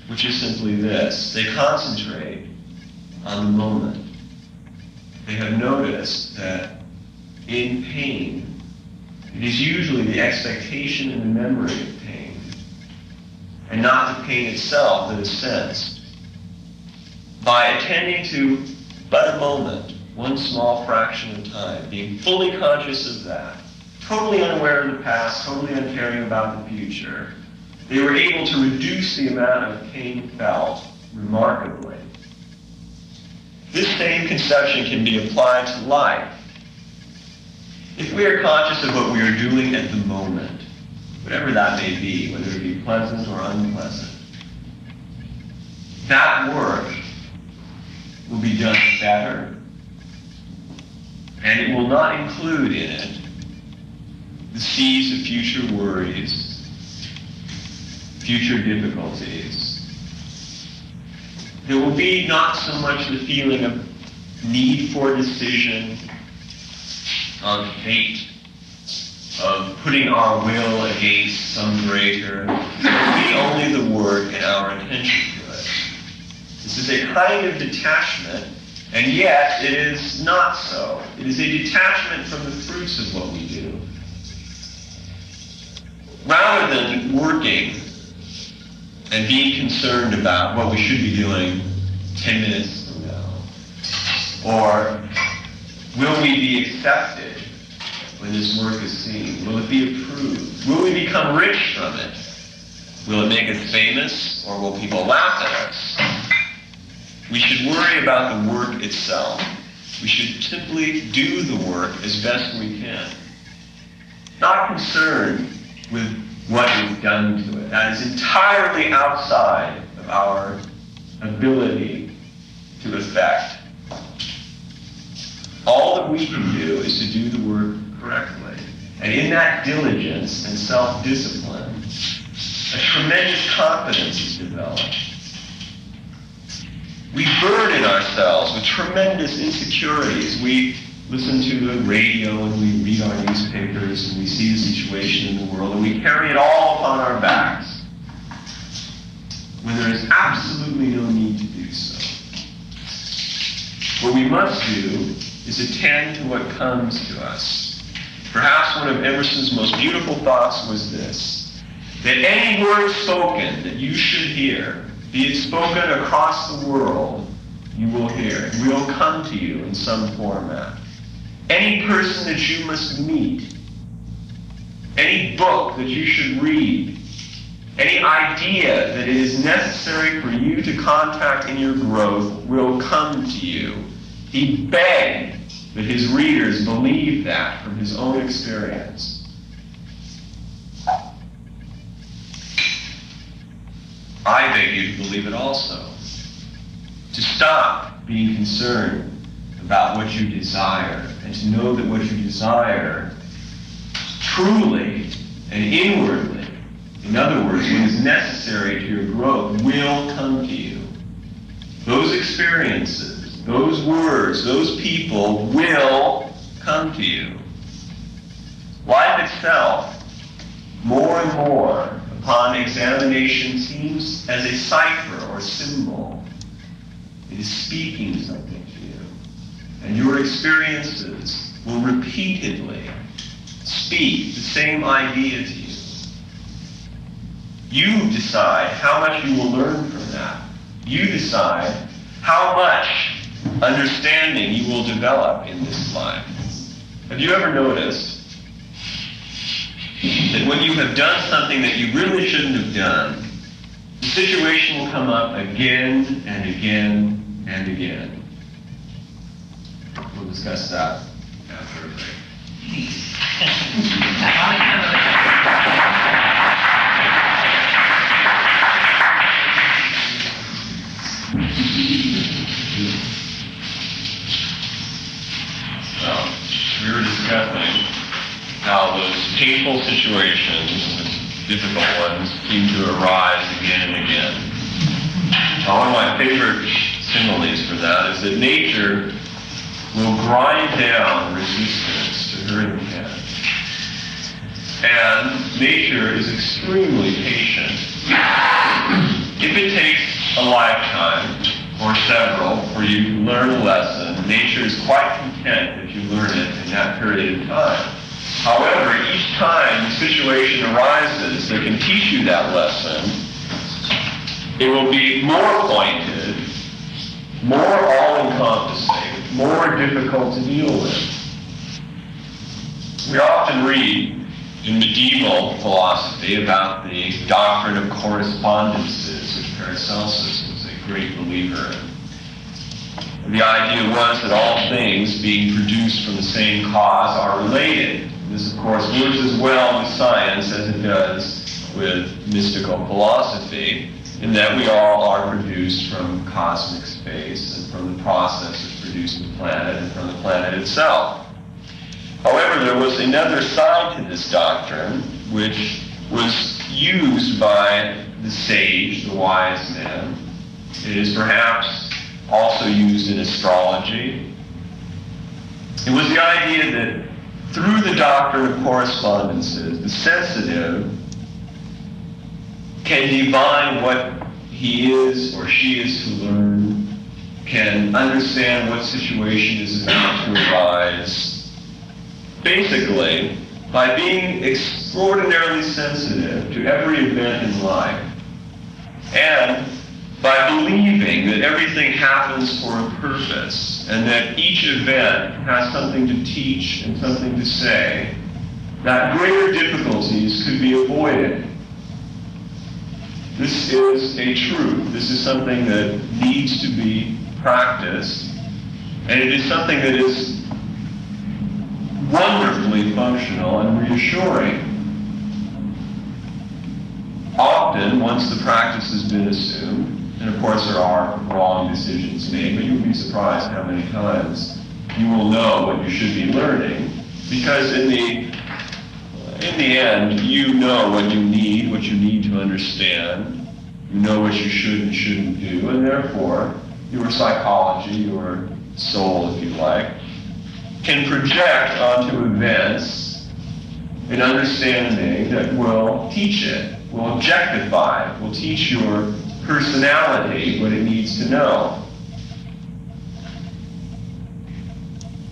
which is simply this. They concentrate on the moment. They have noticed that in pain, it is usually the expectation and the memory of pain, and not the pain itself that is sensed. By attending to but a moment, one small fraction of time, being fully conscious of that, totally unaware of the past, totally uncaring about the future, they were able to reduce the amount of pain felt remarkably. This same conception can be applied to life. If we are conscious of what we are doing at the moment, whatever that may be, whether it be pleasant or unpleasant, that work will be done better, and it will not include in it the seeds of future worries, future difficulties. There will be not so much the feeling of need for decision, of fate, of putting our will against some greater. There will be only the work and our attention to it. This is a kind of detachment, and yet it is not so. It is a detachment from the fruits of what we do. Rather than working and being concerned about what we should be doing 10 minutes from now, or will we be accepted when this work is seen? Will it be approved? Will we become rich from it? Will it make us famous, or will people laugh at us? We should worry about the work itself. We should simply do the work as best we can. Not concerned with what is done to it. That is entirely outside of our ability to affect. All that we can do is to do the work correctly. And in that diligence and self-discipline, a tremendous confidence is developed. We burden ourselves with tremendous insecurities. We listen to the radio and we read our newspapers and we see the situation in the world and we carry it all upon our backs when there is absolutely no need to do so. What we must do is attend to what comes to us. Perhaps one of Emerson's most beautiful thoughts was this, that any word spoken that you should hear, be it spoken across the world, you will hear. It will come to you in some format. Any person that you must meet, any book that you should read, any idea that it is necessary for you to contact in your growth will come to you. He begged that his readers believe that from his own experience. I beg you to believe it also. To stop being concerned about what you desire, and to know that what you desire truly and inwardly, in other words, what is necessary to your growth, will come to you. Those experiences, those words, those people will come to you. Life itself, more and more, upon examination, seems as a cipher or symbol. It is speaking something to you. And your experiences will repeatedly speak the same idea to you. You decide how much you will learn from that. You decide how much understanding you will develop in this life. Have you ever noticed that when you have done something that you really shouldn't have done, the situation will come up again and again and again? We'll discuss that after a break. So, we were discussing how those painful situations, difficult ones seem to arise again and again. One of my favorite similes for that is that nature will grind down resistance to her intent. And nature is extremely patient. If it takes a lifetime or several for you to learn a lesson, nature is quite content if you learn it in that period of time. However, each time the situation arises that can teach you that lesson, it will be more pointed, more all-encompassing, more difficult to deal with. We often read in medieval philosophy about the doctrine of correspondences, which Paracelsus was a great believer in. The idea was that all things being produced from the same cause are related. This, of course, works as well with science as it does with mystical philosophy, in that we all are produced from cosmic space and from the process of producing the planet and from the planet itself. However, there was another side to this doctrine, which was used by the sage, the wise man. It is perhaps also used in astrology. It was the idea that through the doctrine of correspondences, the sensitive can divine what he is or she is to learn, can understand what situation is about to arise, basically by being extraordinarily sensitive to every event in life, and by believing that everything happens for a purpose, and that each event has something to teach and something to say, that greater difficulties could be avoided. This is a truth. This is something that needs to be practiced, and it is something that is wonderfully functional and reassuring. Often, once the practice has been assumed, and of course there are wrong decisions made, but you'll be surprised how many times you will know what you should be learning, because in the end, you know what you need to understand, you know what you should and shouldn't do, and therefore your psychology, your soul, if you like, can project onto events an understanding that will teach it, will objectify, will teach your personality what it needs to know.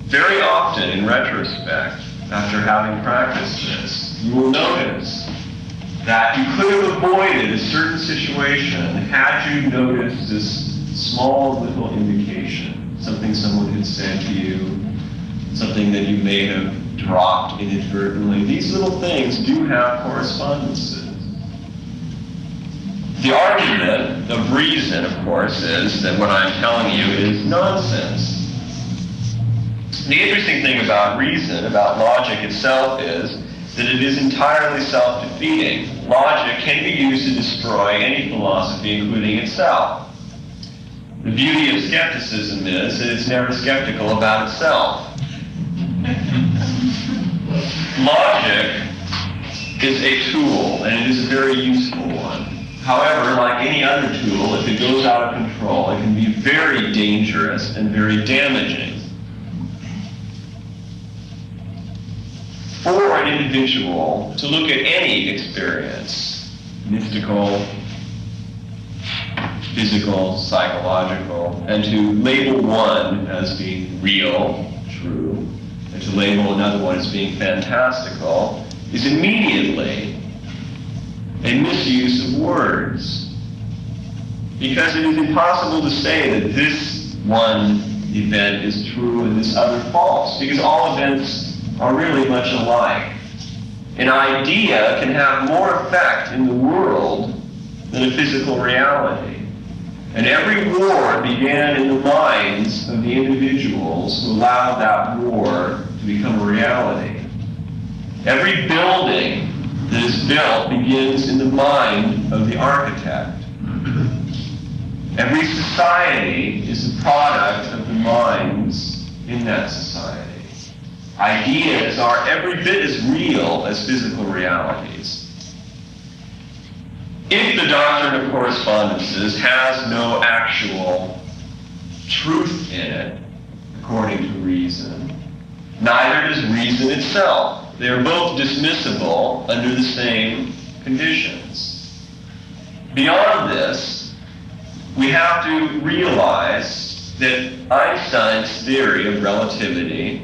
Very often, in retrospect, after having practiced this, you will notice that you could have avoided a certain situation had you noticed this small little indication, something someone had said to you, something that you may have dropped inadvertently. These little things do have correspondences. The argument of reason, of course, is that what I'm telling you is nonsense. The interesting thing about reason, about logic itself, is that it is entirely self-defeating. Logic can be used to destroy any philosophy, including itself. The beauty of skepticism is that it's never skeptical about itself. Logic is a tool, and it is a very useful one. However, like any other tool, if it goes out of control, it can be very dangerous and very damaging. For an individual to look at any experience, mystical, physical, psychological, and to label one as being real, true, and to label another one as being fantastical, is immediately a misuse of words. Because it is impossible to say that this one event is true and this other false, because all events are really much alike. An idea can have more effect in the world than a physical reality. And every war began in the minds of the individuals who allowed that war to become a reality. Every building that is built begins in the mind of the architect. Every society is a product of the minds in that society. Ideas are every bit as real as physical realities. If the doctrine of correspondences has no actual truth in it, according to reason, neither does reason itself. They are both dismissible under the same conditions. Beyond this, we have to realize that Einstein's theory of relativity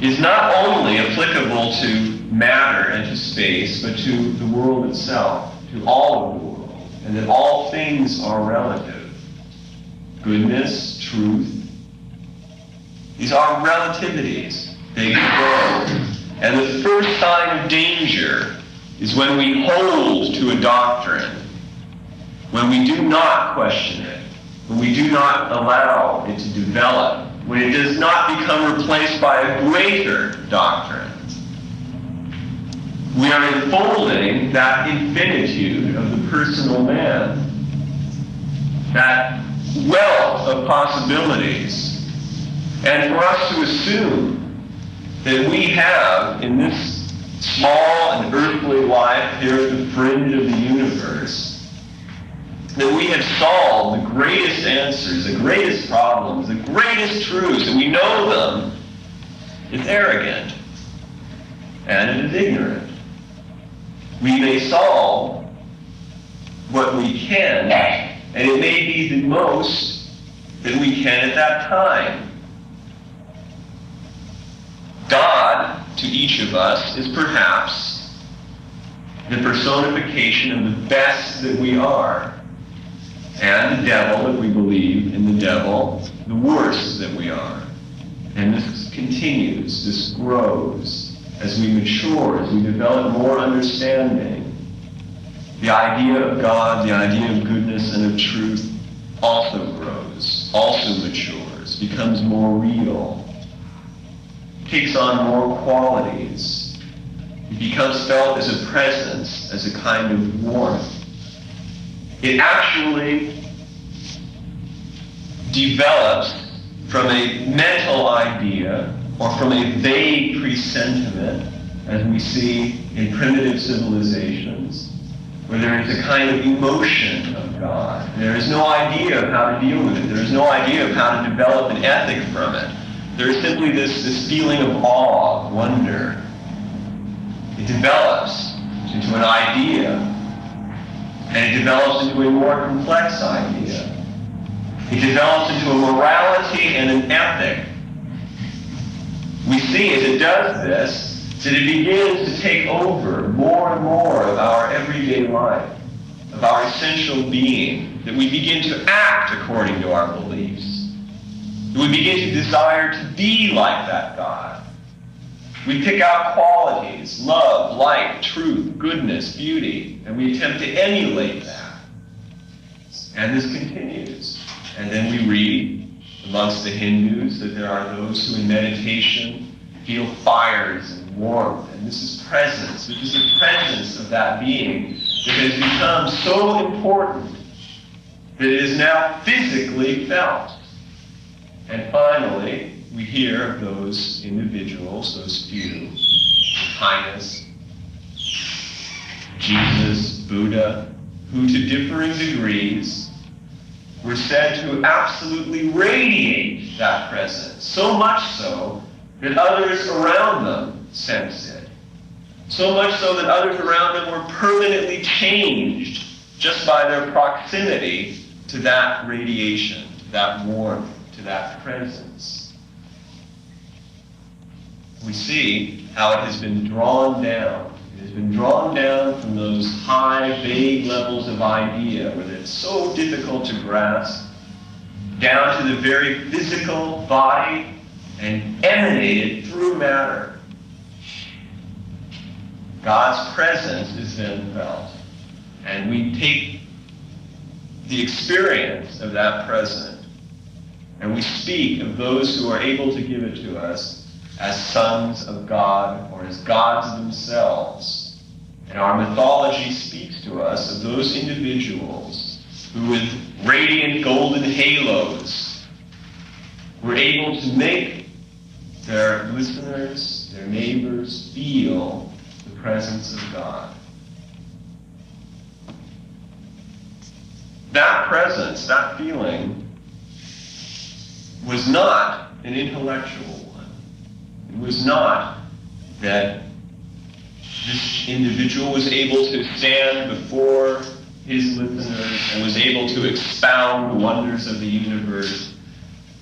is not only applicable to matter and to space, but to the world itself, to all of the world, and that all things are relative. Goodness, truth, these are relativities. They grow. And the first sign of danger is when we hold to a doctrine, when we do not question it, when we do not allow it to develop, when it does not become replaced by a greater doctrine. We are unfolding that infinitude of the personal man, that wealth of possibilities. And for us to assume that we have, in this small and earthly life here at the fringe of the universe, that we have solved the greatest answers, the greatest problems, the greatest truths, and we know them, is arrogant and it is ignorant. We may solve what we can, and it may be the most that we can at that time. God, to each of us, is perhaps the personification of the best that we are. And the devil, if we believe in the devil, the worst that we are. And this continues, this grows, as we mature, as we develop more understanding. The idea of God, the idea of goodness and of truth also grows, also matures, becomes more real, takes on more qualities. It becomes felt as a presence, as a kind of warmth. It actually develops from a mental idea or from a vague presentiment, as we see in primitive civilizations, where there is a kind of emotion of God. There is no idea of how to deal with it. There is no idea of how to develop an ethic from it. There is simply this feeling of awe, of wonder. It develops into an idea. And it develops into a more complex idea. It develops into a morality and an ethic. We see as it does this, that it begins to take over more and more of our everyday life, of our essential being, that we begin to act according to our beliefs. That we begin to desire to be like that God. We pick out qualities, love, light, truth, goodness, beauty, and we attempt to emulate that. And this continues. And then we read amongst the Hindus that there are those who in meditation feel fires and warmth, and this is presence. This is the presence of that being that has become so important that it is now physically felt. And finally, we hear of those individuals, those few, Highness, Jesus, Buddha, who to differing degrees were said to absolutely radiate that presence, so much so that others around them sensed it. So much so that others around them were permanently changed just by their proximity to that radiation, to that warmth, to that presence. We see how it has been drawn down. It has been drawn down from those high, vague levels of idea where it's so difficult to grasp, down to the very physical body and emanated through matter. God's presence is then felt. And we take the experience of that present and we speak of those who are able to give it to us as sons of God or as gods themselves. And our mythology speaks to us of those individuals who with radiant golden halos were able to make their listeners, their neighbors, feel the presence of God. presence, that feeling, was not an intellectual one. It was not that this individual was able to stand before his listeners and was able to expound the wonders of the universe,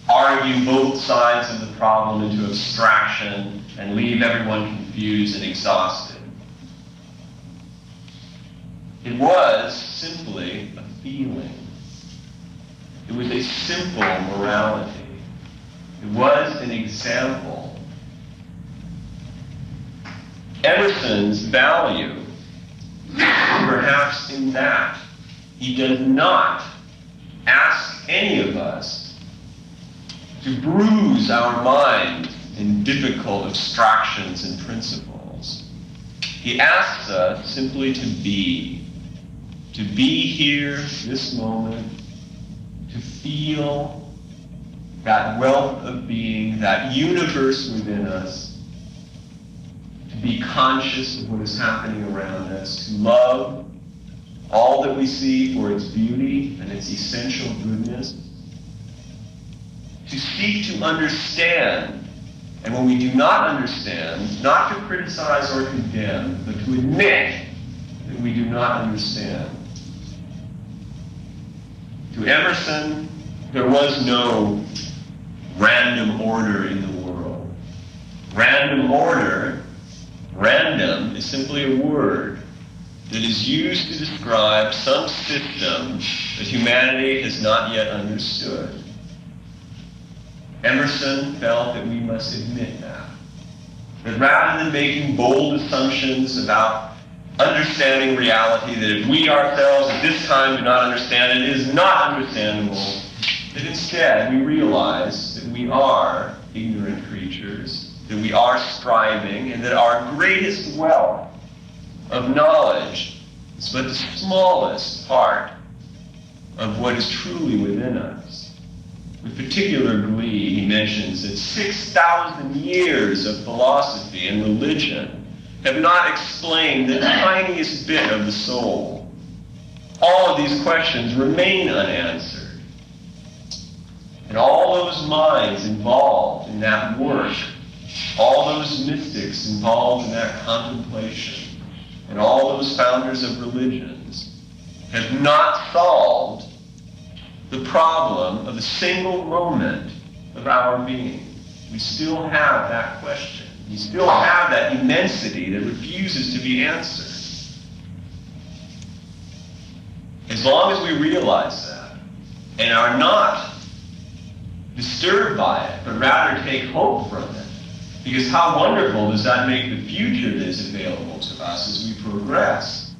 argue both sides of the problem into abstraction, and leave everyone confused and exhausted. It was simply a feeling. It was a simple morality. It was an example. Emerson's value perhaps in that he does not ask any of us to bruise our minds in difficult abstractions and principles. He asks us simply to be here, this moment, to feel that wealth of being, that universe within us, to be conscious of what is happening around us, to love all that we see for its beauty and its essential goodness, to seek to understand, and when we do not understand, not to criticize or condemn, but to admit that we do not understand. To Emerson, there was no random order in the world. Random order, random, is simply a word that is used to describe some system that humanity has not yet understood. Emerson felt that we must admit that. That rather than making bold assumptions about understanding reality, that if we ourselves at this time do not understand it, it is not understandable, that instead we realize that we are ignorant creatures, that we are striving, and that our greatest wealth of knowledge is but the smallest part of what is truly within us. With particular glee, he mentions that 6,000 years of philosophy and religion have not explained the tiniest bit of the soul. All of these questions remain unanswered. And all those minds involved in that work, all those mystics involved in that contemplation, and all those founders of religions have not solved the problem of a single moment of our being. We still have that question. We still have that immensity that refuses to be answered. As long as we realize that and are not disturbed by it, but rather take hope from it, because how wonderful does that make the future that is available to us as we progress?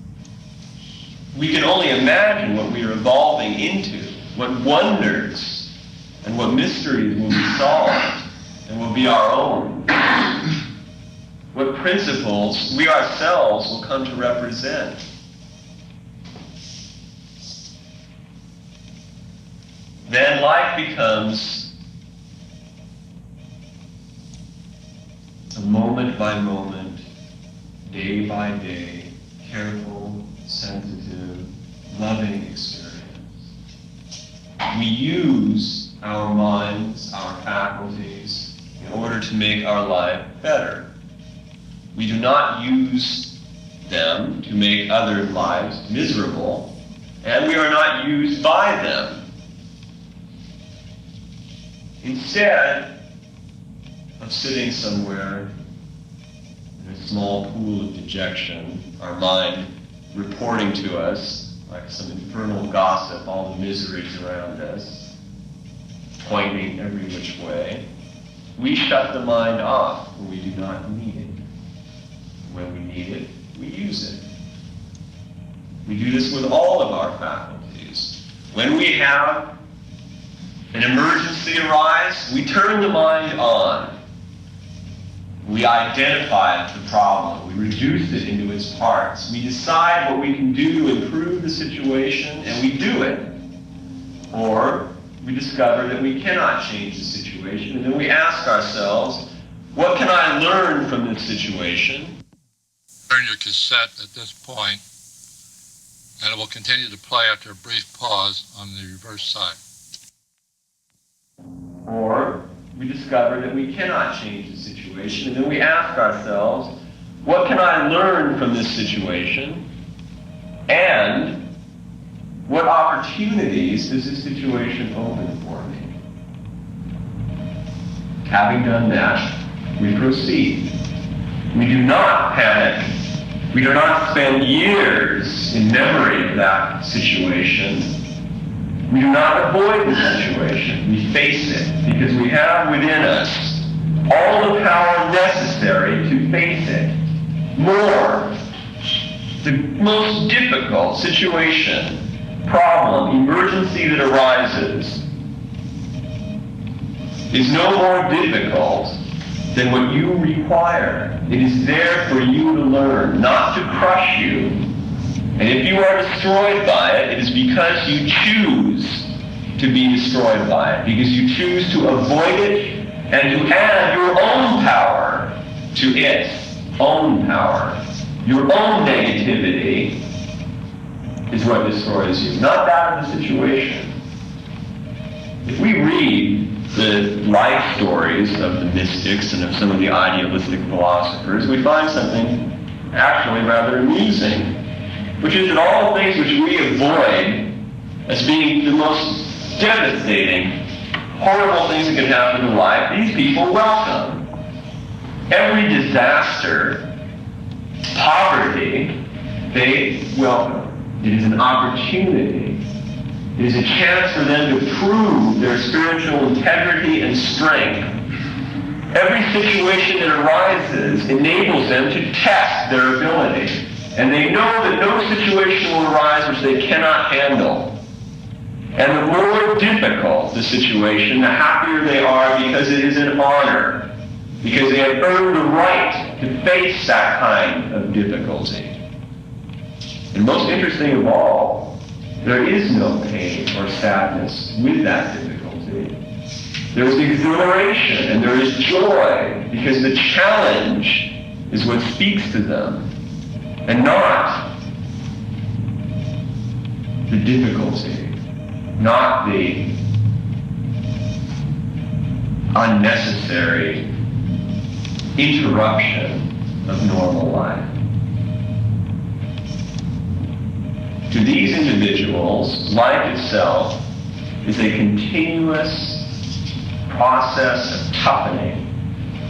We can only imagine what we are evolving into, what wonders and what mysteries will be solved and will be our own. What principles we ourselves will come to represent. Then life becomes a moment by moment, day by day, careful, sensitive, loving experience. We use our minds, our faculties, in order to make our life better. We do not use them to make other lives miserable, and we are not used by them. Instead of sitting somewhere in a small pool of dejection, our mind reporting to us, like some infernal gossip, all the miseries around us, pointing every which way, we shut the mind off when we do not need it. When we need it, we use it. We do this with all of our faculties. When we have an emergency arise, we turn the mind on. We identify the problem. We reduce it into its parts. We decide what we can do to improve the situation, and we do it. Or we discover that we cannot change the situation, and then we ask ourselves, what can I learn from this situation? Turn your cassette at this point and it will continue to play after a brief pause on the reverse side. Or we discover that we cannot change the situation, and then we ask ourselves, what can I learn from this situation? And what opportunities does this situation open for me? Having done that, we proceed. We do not panic. We do not spend years in memory of that situation. We do not avoid the situation. We face it because we have within us all the power necessary to face it. More, the most difficult situation, problem, emergency that arises is no more difficult than what you require. It is there for you to learn, not to crush you. And if you are destroyed by it, it is because you choose to be destroyed by it, because you choose to avoid it and to add your own power to its own power. Your own negativity is what destroys you, not that of the situation. If we read the life stories of the mystics and of some of the idealistic philosophers, we find something actually rather amusing, which is that all the things which we avoid as being the most devastating, horrible things that can happen in life, these people welcome. Every disaster, poverty, they welcome. It is an opportunity. It is a chance for them to prove their spiritual integrity and strength. Every situation that arises enables them to test their ability. And they know that no situation will arise which they cannot handle. And the more difficult the situation, the happier they are because it is an honor. Because they have earned the right to face that kind of difficulty. And most interesting of all, there is no pain or sadness with that difficulty. There is exhilaration and there is joy because the challenge is what speaks to them and not the difficulty, not the unnecessary interruption of normal life. To these individuals, life itself is a continuous process of toughening,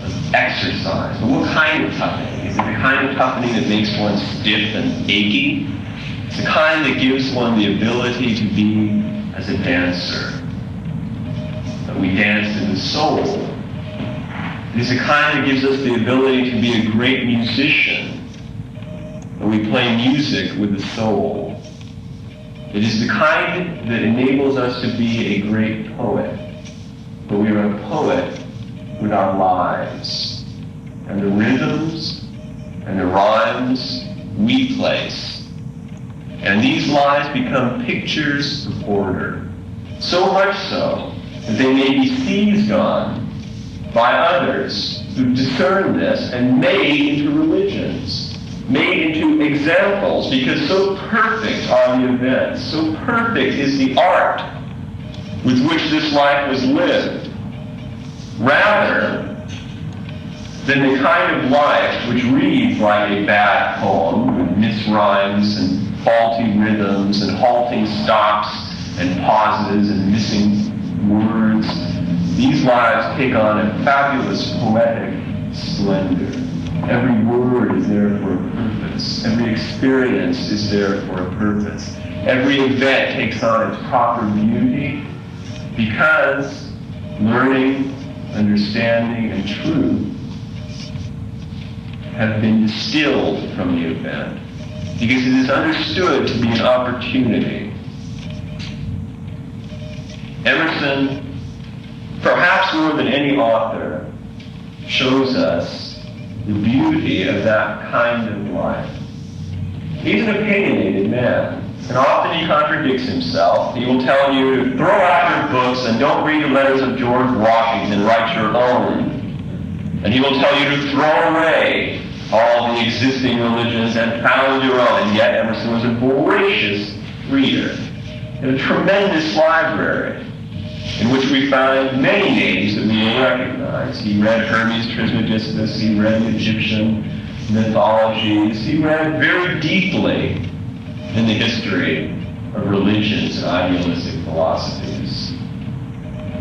of exercise. But what kind of toughening? Is it the kind of toughening that makes one stiff and achy? It's the kind that gives one the ability to be as a dancer. That we dance in the soul. It is the kind that gives us the ability to be a great musician. That we play music with the soul. It is the kind that enables us to be a great poet. But we are a poet with our lives. And the rhythms and the rhymes we place. And these lives become pictures of order. So much so that they may be seized on by others who discern this and made into religions. Made into examples, because so perfect are the events, so perfect is the art with which this life was lived, rather than the kind of life which reads like a bad poem with misrhymes and faulty rhythms and halting stops and pauses and missing words. These lives take on a fabulous poetic splendor. Every word is there for a purpose. Every experience is there for a purpose. Every event takes on its proper beauty because learning, understanding, and truth have been distilled from the event. Because it is understood to be an opportunity. Emerson, perhaps more than any author, shows us the beauty of that kind of life. He's an opinionated man, and often he contradicts himself. He will tell you to throw out your books and don't read the letters of George Washington, write your own. And he will tell you to throw away all the existing religions and found your own. And yet Emerson was a voracious reader. He had a tremendous library in which we find many names that we will recognize. He read Hermes Trismegistus, he read Egyptian mythologies, he read very deeply in the history of religions and idealistic philosophies.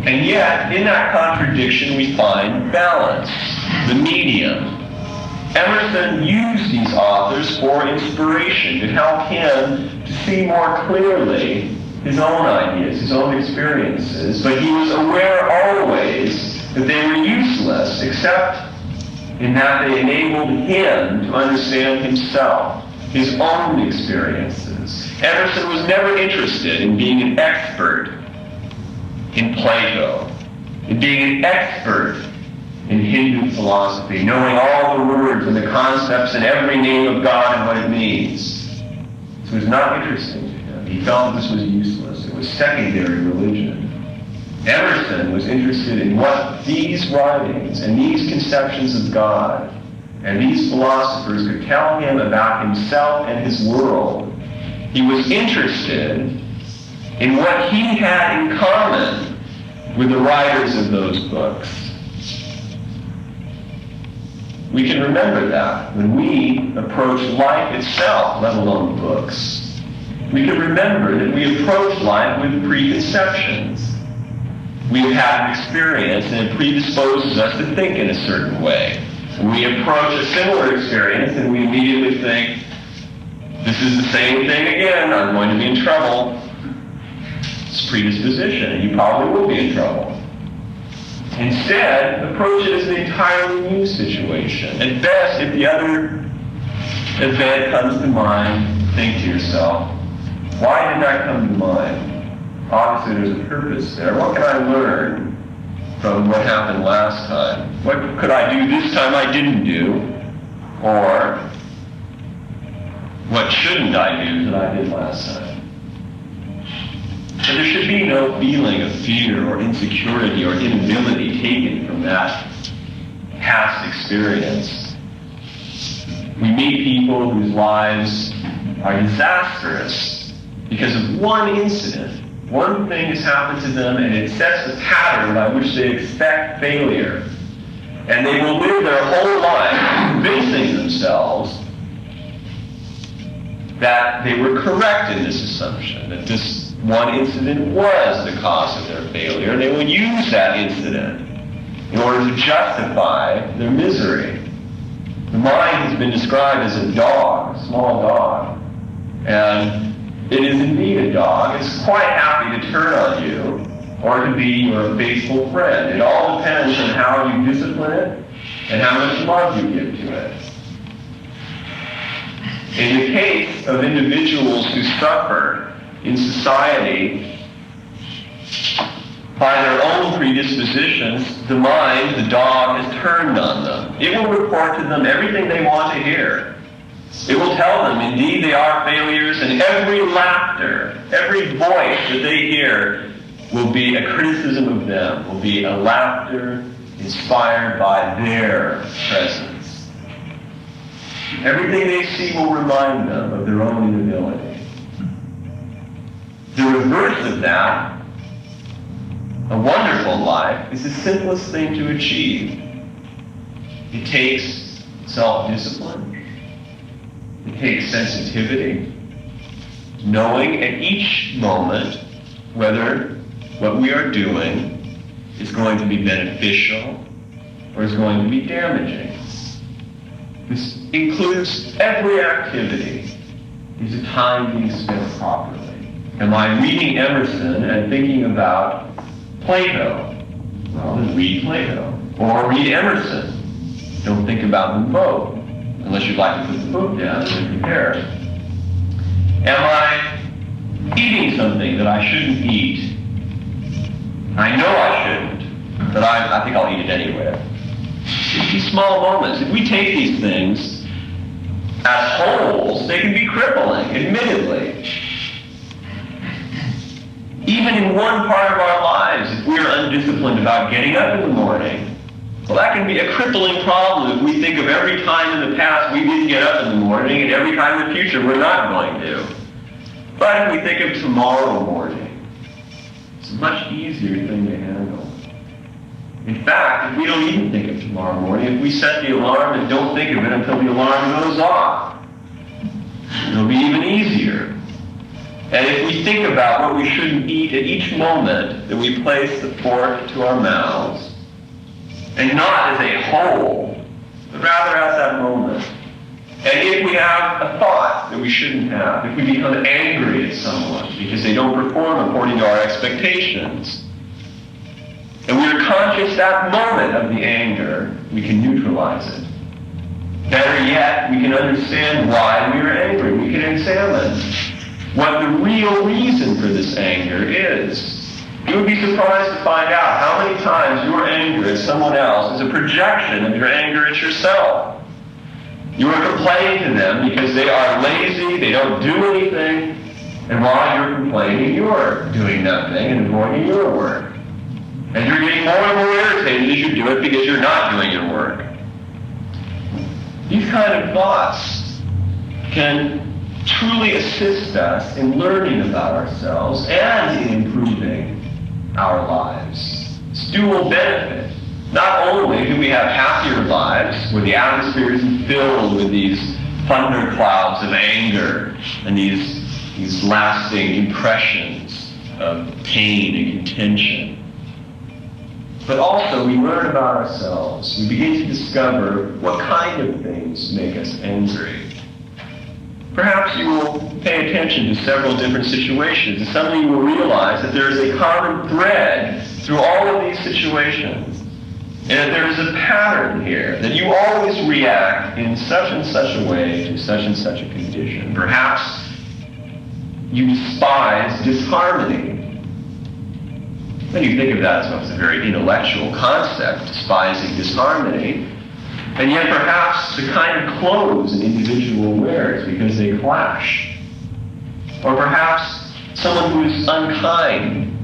And yet, in that contradiction, we find balance, the medium. Emerson used these authors for inspiration to help him to see more clearly his own ideas, his own experiences, but he was aware always that they were useless, except in that they enabled him to understand himself, his own experiences. Emerson was never interested in being an expert in Plato, in being an expert in Hindu philosophy, knowing all the words and the concepts and every name of God and what it means. This was not interesting to him. He felt that this was useless. It was secondary religion. Emerson was interested in what these writings and these conceptions of God and these philosophers could tell him about himself and his world. He was interested in what he had in common with the writers of those books. We can remember that when we approach life itself, let alone books. We can remember that we approach life with preconceptions. We have had an experience and it predisposes us to think in a certain way. We approach a similar experience and we immediately think, this is the same thing again, I'm going to be in trouble. It's predisposition, and you probably will be in trouble. Instead, approach it as an entirely new situation. At best, if the other event comes to mind, think to yourself, why did that come to mind? Obviously, there's a purpose there. What can I learn from what happened last time? What could I do this time I didn't do? Or what shouldn't I do that I did last time? But there should be no feeling of fear or insecurity or inability taken from that past experience. We meet people whose lives are disastrous because of one incident. One thing has happened to them and it sets a pattern by which they expect failure. And they will live their whole life convincing themselves that they were correct in this assumption, that this one incident was the cause of their failure, and they will use that incident in order to justify their misery. The mind has been described as a dog, a small dog, and it is indeed a dog. It's quite happy to turn on you or to be your faithful friend. It all depends on how you discipline it and how much love you give to it. In the case of individuals who suffer in society by their own predispositions, the mind, the dog, has turned on them. It will report to them everything they want to hear. It will tell them, indeed, they are failures, and every laughter, every voice that they hear will be a criticism of them, will be a laughter inspired by their presence. Everything they see will remind them of their own inability. The reverse of that, a wonderful life, is the simplest thing to achieve. It takes self-discipline. It takes sensitivity, knowing at each moment whether what we are doing is going to be beneficial or is going to be damaging. This includes every activity. Is the time being spent properly? Am I reading Emerson and thinking about Plato? Well, then read Plato. Or read Emerson. Don't think about them both, unless you'd like to put the book down and compare. Am I eating something that I shouldn't eat? I know I shouldn't, but I think I'll eat it anyway. These small moments, if we take these things as wholes, they can be crippling, admittedly. Even in one part of our lives, if we are undisciplined about getting up in the morning, Well, that can be a crippling problem if we think of every time in the past we didn't get up in the morning and every time in the future we're not going to. But if we think of tomorrow morning, it's a much easier thing to handle. In fact, if we don't even think of tomorrow morning, if we set the alarm and don't think of it until the alarm goes off, it'll be even easier. And if we think about what we shouldn't eat at each moment that we place the fork to our mouths, and not as a whole, but rather at that moment. And if we have a thought that we shouldn't have, if we become angry at someone because they don't perform according to our expectations, and we are conscious that moment of the anger, we can neutralize it. Better yet, we can understand why we are angry. We can examine what the real reason for this anger is. You would be surprised to find out how many times your anger at someone else is a projection of your anger at yourself. You are complaining to them because they are lazy, they don't do anything, and while you're complaining, you're doing nothing and avoiding your work. And you're getting more and more irritated as you do it because you're not doing your work. These kind of thoughts can truly assist us in learning about ourselves and in improving our lives. It's dual benefit. Not only do we have happier lives where the atmosphere isn't filled with these thunderclouds of anger and these lasting impressions of pain and contention, but also we learn about ourselves. We begin to discover what kind of things make us angry. Perhaps you will pay attention to several different situations, and suddenly you will realize that there is a common thread through all of these situations, and that there is a pattern here, that you always react in such and such a way to such and such a condition. Perhaps you despise disharmony. When you think of that as a very intellectual concept, despising disharmony, and yet perhaps the kind of clothes an individual wears because they clash. Or perhaps someone who is unkind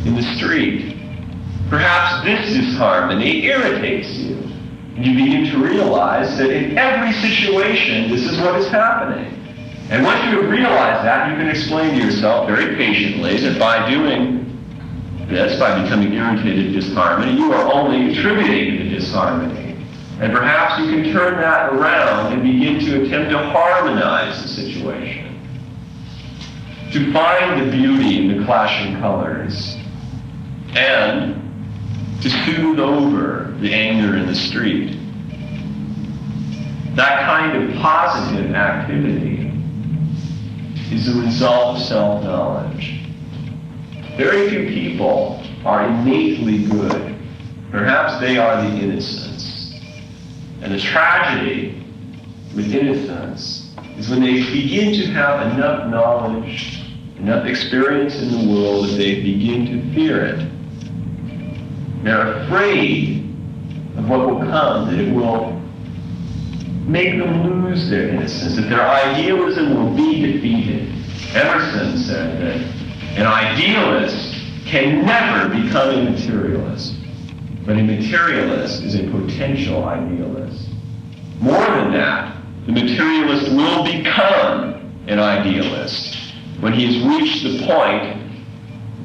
in the street. Perhaps this disharmony irritates you. And you begin to realize that in every situation, this is what is happening. And once you have realized that, you can explain to yourself very patiently that by doing this, by becoming irritated at disharmony, you are only contributing to the disharmony. And perhaps you can turn that around and begin to attempt to harmonize the situation. To find the beauty in the clashing colors. And to soothe over the anger in the street. That kind of positive activity is a result of self-knowledge. Very few people are innately good. Perhaps they are the innocents. And the tragedy with innocence is when they begin to have enough knowledge, enough experience in the world that they begin to fear it. They're afraid of what will come, that it will make them lose their innocence, that their idealism will be defeated. Emerson said that an idealist can never become a materialist. But a materialist is a potential idealist. More than that, the materialist will become an idealist when he has reached the point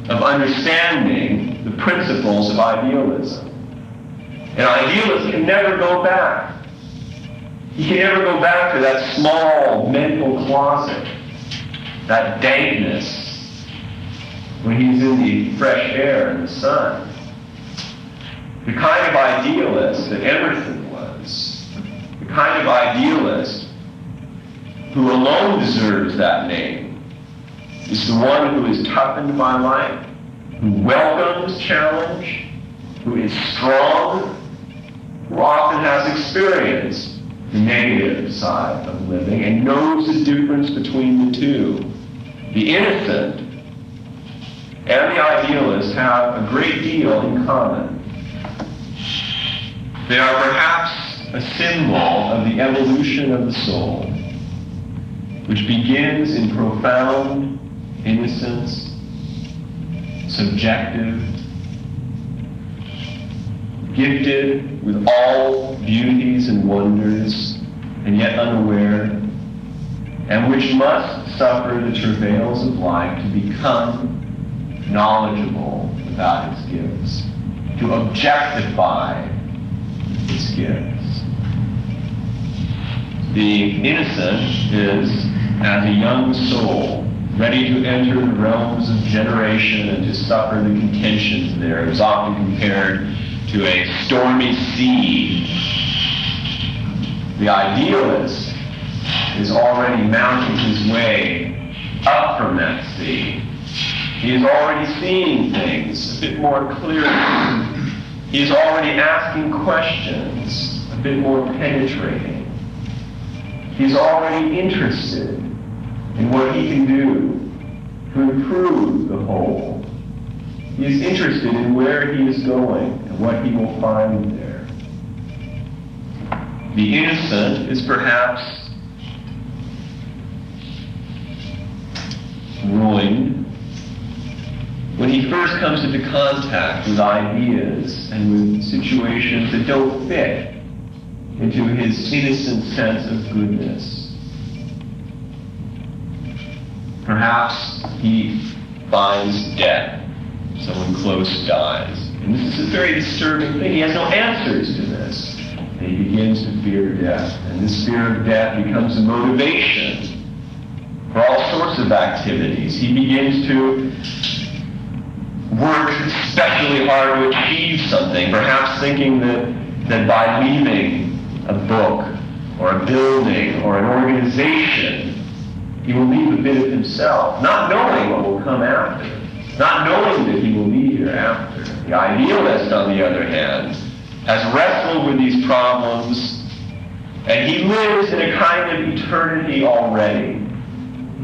of understanding the principles of idealism. An idealist can never go back. He can never go back to that small mental closet, that dankness, when he's in the fresh air and the sun. The kind of idealist that Emerson was, the kind of idealist who alone deserves that name, is the one who is toughened by life, who welcomes challenge, who is strong, who often has experienced the negative side of living and knows the difference between the two. The innocent and the idealist have a great deal in common. They are perhaps a symbol of the evolution of the soul, which begins in profound innocence, subjective, gifted with all beauties and wonders, and yet unaware, and which must suffer the travails of life to become knowledgeable about its gifts, to objectify its gifts. The innocent is, as a young soul, ready to enter the realms of generation and to suffer the contentions there. It is often compared to a stormy sea. The idealist is already mounting his way up from that sea. He is already seeing things a bit more clearly. He is already asking questions a bit more penetrating. He's already interested in what he can do to improve the whole. He is interested in where he is going and what he will find there. The innocent is perhaps ruined when he first comes into contact with ideas and with situations that don't fit into his innocent sense of goodness. Perhaps he finds death. Someone close dies. And this is a very disturbing thing. He has no answers to this. And he begins to fear death. And this fear of death becomes a motivation for all sorts of activities. He begins to work especially hard to achieve something, perhaps thinking that by leaving a book or a building or an organization, he will leave a bit of himself, not knowing what will come after, not knowing that he will be here after. The idealist, on the other hand, has wrestled with these problems, and he lives in a kind of eternity already.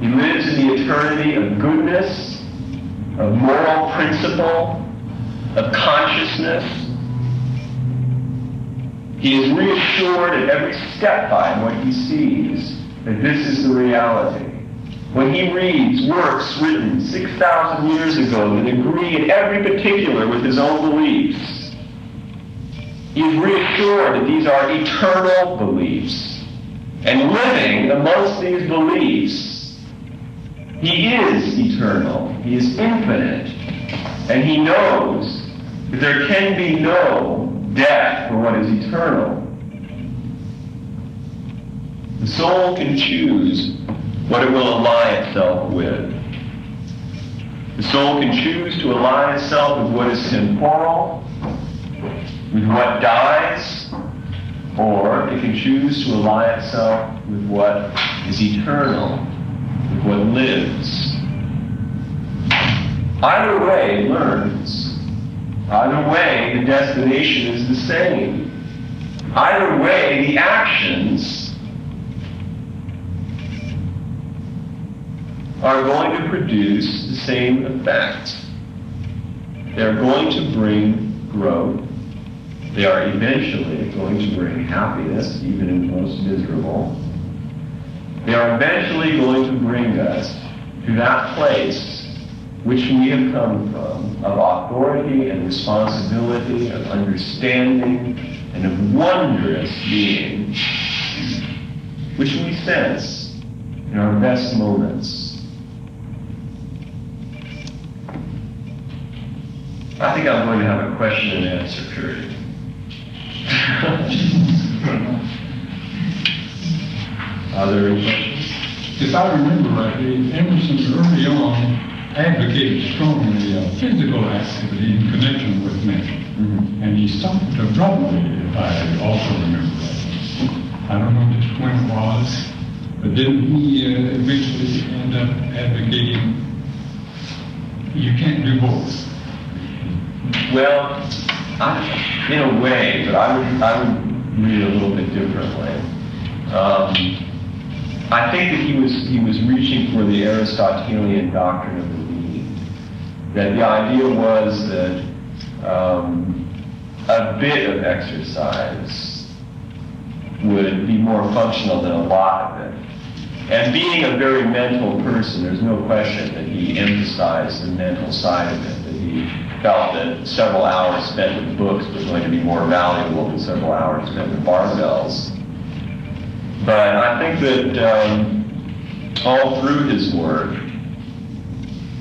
He lives in the eternity of goodness, of moral principle, of consciousness. He is reassured at every step by what he sees that this is the reality. When he reads works written 6,000 years ago that agree in every particular with his own beliefs, he is reassured that these are eternal beliefs. And living amongst these beliefs, he is eternal. He is infinite. And he knows that there can be no death for what is eternal. The soul can choose what it will ally itself with. The soul can choose to ally itself with what is temporal, with what dies, or it can choose to ally itself with what is eternal, with what lives. Either way it learns. Either way, the destination is the same. Either way, the actions are going to produce the same effect. They're going to bring growth. They are eventually going to bring happiness, even in the most miserable. They are eventually going to bring us to that place which we have come from, of authority and responsibility, of understanding, and of wondrous being, which we sense in our best moments. I think I'm going to have a question and answer period. Are there any questions? If I remember rightly, Emerson early on advocated strongly physical activity in connection with nature. Mm-hmm. And he stopped abruptly, if I also remember right. I don't know just when it was, but didn't he eventually end up advocating you can't do both? Well, in a way, but I would read it a little bit differently. I think that he was reaching for the Aristotelian doctrine of the need. That the idea was that a bit of exercise would be more functional than a lot of it. And being a very mental person, there's no question that he emphasized the mental side of it, that He felt that several hours spent with books was going to be more valuable than several hours spent with barbells. But I think that all through his work,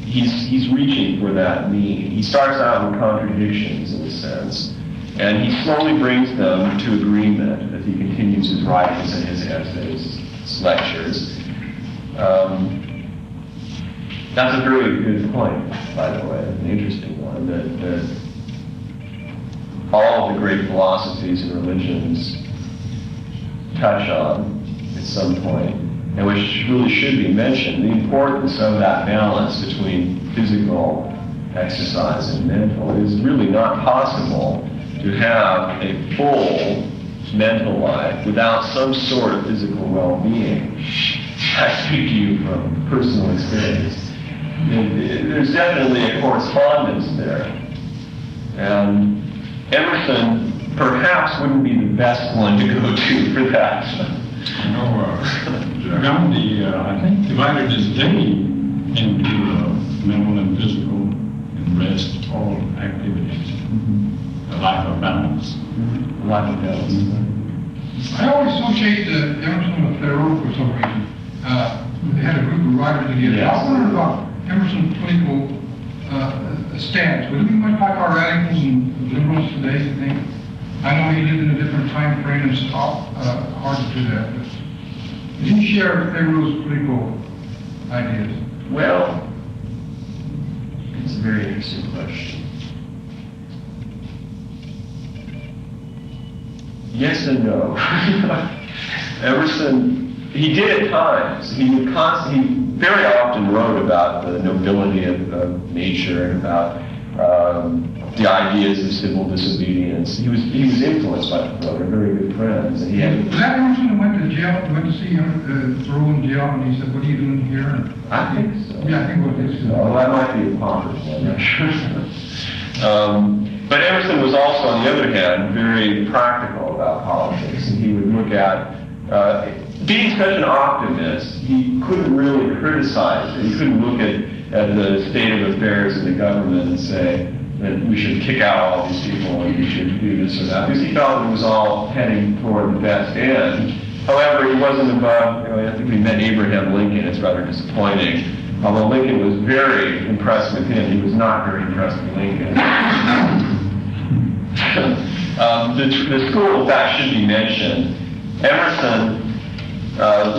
he's reaching for that mean. He starts out with contradictions, in a sense, and he slowly brings them to agreement as he continues his writings and his essays, his lectures. That's a very good point, by the way, an interesting one, that all of the great philosophies and religions touch on at some point, and which really should be mentioned, the importance of that balance between physical exercise and mental. It is really not possible to have a full mental life without some sort of physical well-being. I speak to you from personal experience. There's definitely a correspondence there. And Emerson perhaps wouldn't be the best one to go to for that. You know, Gandhi, I think, divided his day into mental and physical and rest, all activities. A life of balance. A life of balance. I always associate Emerson with Thoreau for some reason. They had a group of writers together. Yes. I wondered about Emerson's political stance. Would it be much like our radicals and liberals today, you think? I know he lived in a different time frame and it's hard to do that. But did he share Thoreau's political ideas? Well, it's a very interesting question. Yes and no. Emerson, he did at times. He very often wrote about the nobility of nature and about the ideas of civil disobedience. He was influenced by Thoreau. They're very good friends. And he had, Was that Emerson who went to jail, went to see Thoreau in jail, and he said, "What are you doing here?" And, I think so. yeah, I think what it is. Oh, that might be apocryphal, I'm not sure. But Emerson was also, on the other hand, very practical about politics, and he would look at, being such an optimist, he couldn't really criticize it. He couldn't look at the state of affairs in the government and say that we should kick out all these people and we should do this or that, because he felt it was all heading toward the best end. However, he wasn't above, I think we met Abraham Lincoln. It's rather disappointing. Although Lincoln was very impressed with him, he was not very impressed with Lincoln. The school, in fact, should be mentioned. Emerson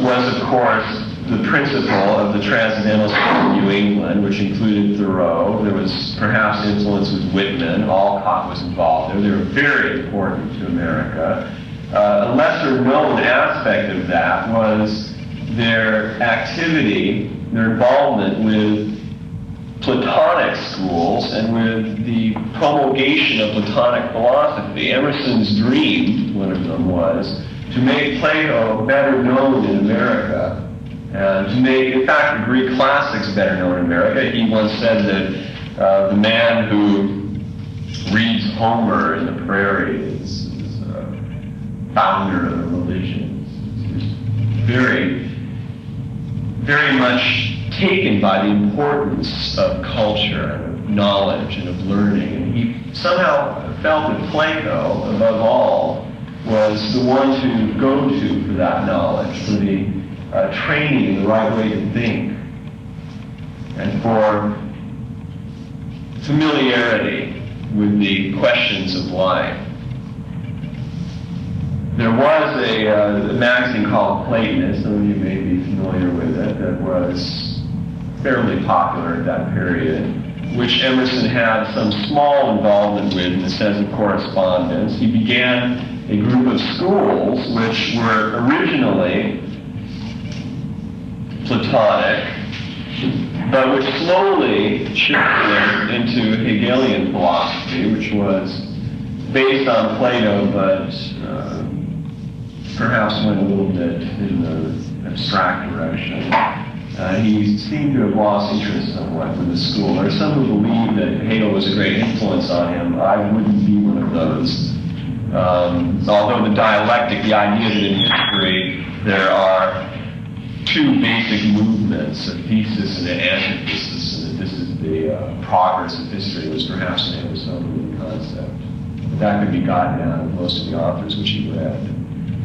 was, of course, the principal of the Transcendental School in New England, which included Thoreau. There was perhaps influence with Whitman. Alcott was involved there. They were very important to America. A lesser-known aspect of that was their activity, their involvement with Platonic schools and with the promulgation of Platonic philosophy. Emerson's dream, one of them, was to make Plato better known in America, and to make, in fact, the Greek classics better known in America. He once said that the man who reads Homer in the prairie is a founder of a religion. He's very much taken by the importance of culture and of knowledge and of learning. And he somehow felt that Plato, above all, was the one to go to for that knowledge, for the training in the right way to think, and for familiarity with the questions of life. There was a magazine called Platonist, some of you may be familiar with it, that was fairly popular at that period, which Emerson had some small involvement with in the sense of correspondence. He began a group of schools which were originally Platonic, but which slowly shifted into Hegelian philosophy, which was based on Plato, but perhaps went a little bit in the abstract direction. He seemed to have lost interest somewhat with the school. There are some who believe that Hegel was a great influence on him. I wouldn't be one of those. Although the dialectic, the idea that in history there are two basic movements, a thesis and an antithesis, and that this is the progress of history was perhaps an Emersonian concept. That could be gotten out of most of the authors which he read.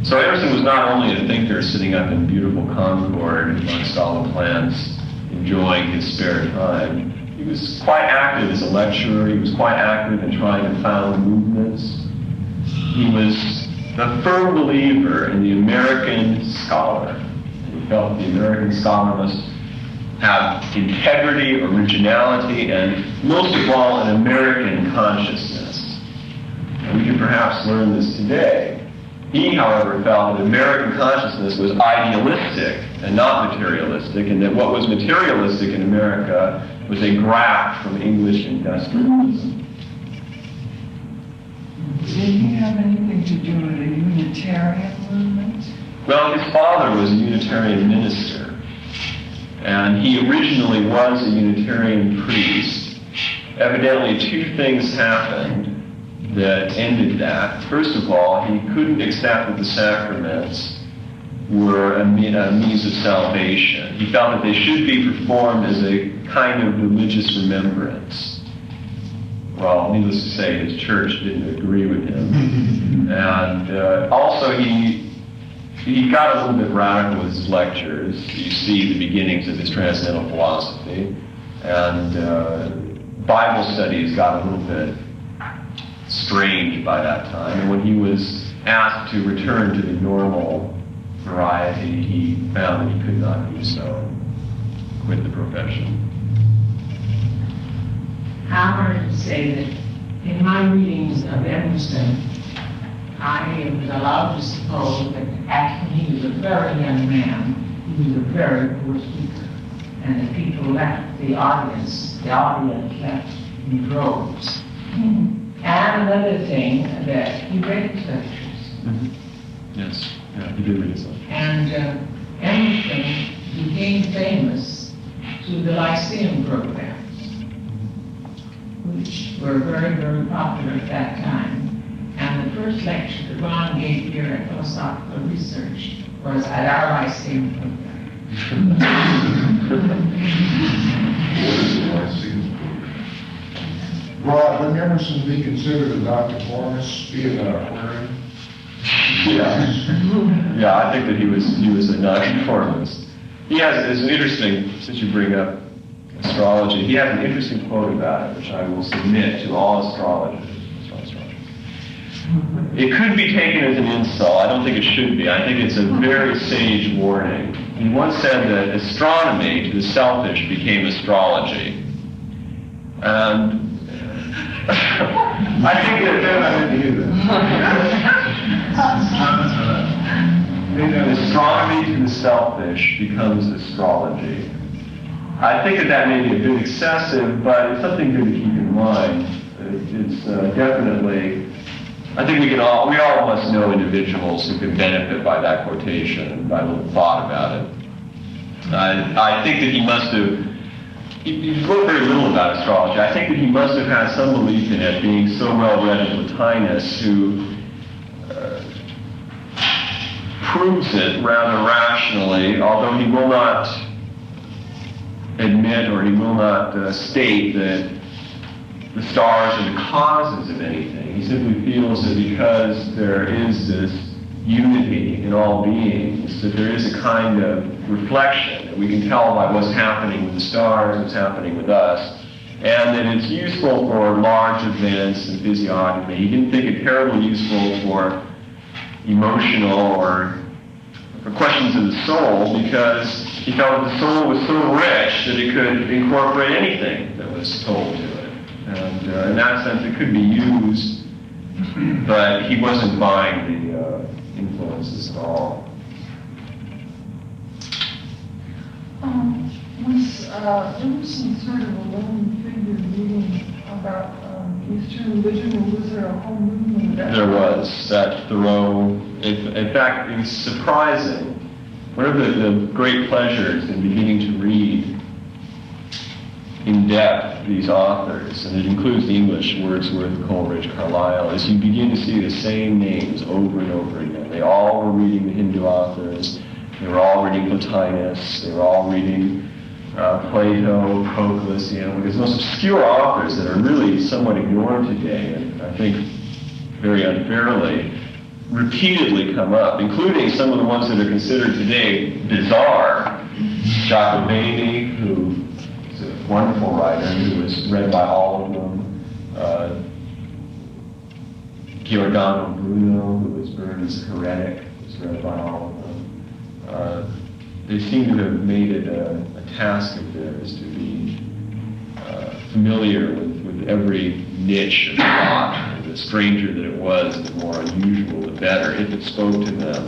So Emerson was not only a thinker sitting up in beautiful Concord amongst all the plants, enjoying his spare time. He was quite active as a lecturer. He was quite active in trying to found movements. He was a firm believer in the American scholar. He felt the American scholar must have integrity, originality, and most of all, an American consciousness. And we can perhaps learn this today. He, however, felt that American consciousness was idealistic and not materialistic, and that what was materialistic in America was a graft from English industrialism. Did he have anything to do with the Unitarian movement? Well, his father was a Unitarian minister, and he originally was a Unitarian priest. Evidently, two things happened that ended that. First of all, he couldn't accept that the sacraments were a means of salvation. He felt that they should be performed as a kind of religious remembrance. Well, needless to say, his church didn't agree with him. And also he got a little bit radical with his lectures. You see the beginnings of his transcendental philosophy. And Bible studies got a little bit strange by that time. And when he was asked to return to the normal variety, he found that he could not do so. Quit the profession. I wanted to say that in my readings of Emerson, I was allowed to suppose that after he was a very young man, he was a very poor speaker, and that people left the audience left in droves. And another thing, that he read his lectures. Mm-hmm. Yes, yeah, he did read his lectures. And Emerson became famous through the Lyceum programs, which were very, very popular at that time. And the first lecture that Ron gave here at Philosophical Research was at our Lyceum program. Rod, would Emerson be considered a nonconformist, being an Aquarian? Yeah, I think that he was a nonconformist. He has an interesting, since you bring up astrology, he has an interesting quote about it, which I will submit to all astrologers. It could be taken as an insult. I don't think it should be. I think it's a very sage warning. He once said that astronomy to the selfish became astrology. And I think that astronomy to the selfish becomes astrology. I think that may be a bit excessive, but it's something good to keep in mind. It's definitely, I think we all must know individuals who can benefit by that quotation. I little thought about it. I think that he must have, he wrote very little about astrology. I think that he must have had some belief in it, being so well read in Plotinus, who proves it rather rationally, although he will not admit or he will not state that the stars are the causes of anything. He simply feels that because there is this unity in all beings, that there is a kind of reflection that we can tell by what's happening with the stars, what's happening with us, and that it's useful for large events and physiognomy. He didn't think it terribly useful for emotional or for questions of the soul, because he felt that the soul was so rich that it could incorporate anything that was told to it. And in that sense, it could be used, but he wasn't buying the influences at all. Was Emerson sort of a lone figure reading about Eastern religion, or was there a whole movement of that? There was that Thoreau. In fact, it was surprising. One of the great pleasures in beginning to read in depth these authors, and it includes the English, Wordsworth, Coleridge, Carlyle, is you begin to see the same names over and over again. They all were reading the Hindu authors. They were all reading Plotinus. They were all reading Plato, Proclus, because most obscure authors that are really somewhat ignored today, and I think very unfairly, repeatedly come up, including some of the ones that are considered today bizarre. Jacobini, who is a wonderful writer, who was read by all of them. Giordano Bruno, who was burned as a heretic, was read by all of them. They seem to have made it a task of theirs to be familiar with every niche of thought. And the stranger that it was, the more unusual, the better, if it spoke to them.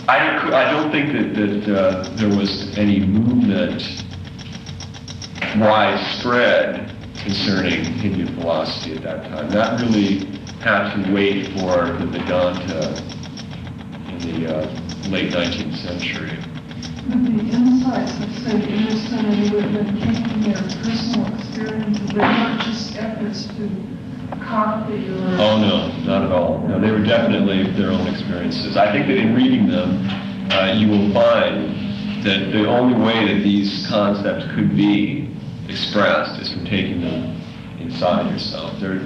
I don't think that there was any movement widespread concerning Hindu philosophy at that time. That really had to wait for the Vedanta in the late 19th century. But the insights of, say, Emerson and Whitman came from their personal experiences. They weren't just efforts to copy or... Oh, no, not at all. No, they were definitely their own experiences. I think that in reading them, you will find that the only way that these concepts could be expressed is from taking them inside yourself. They're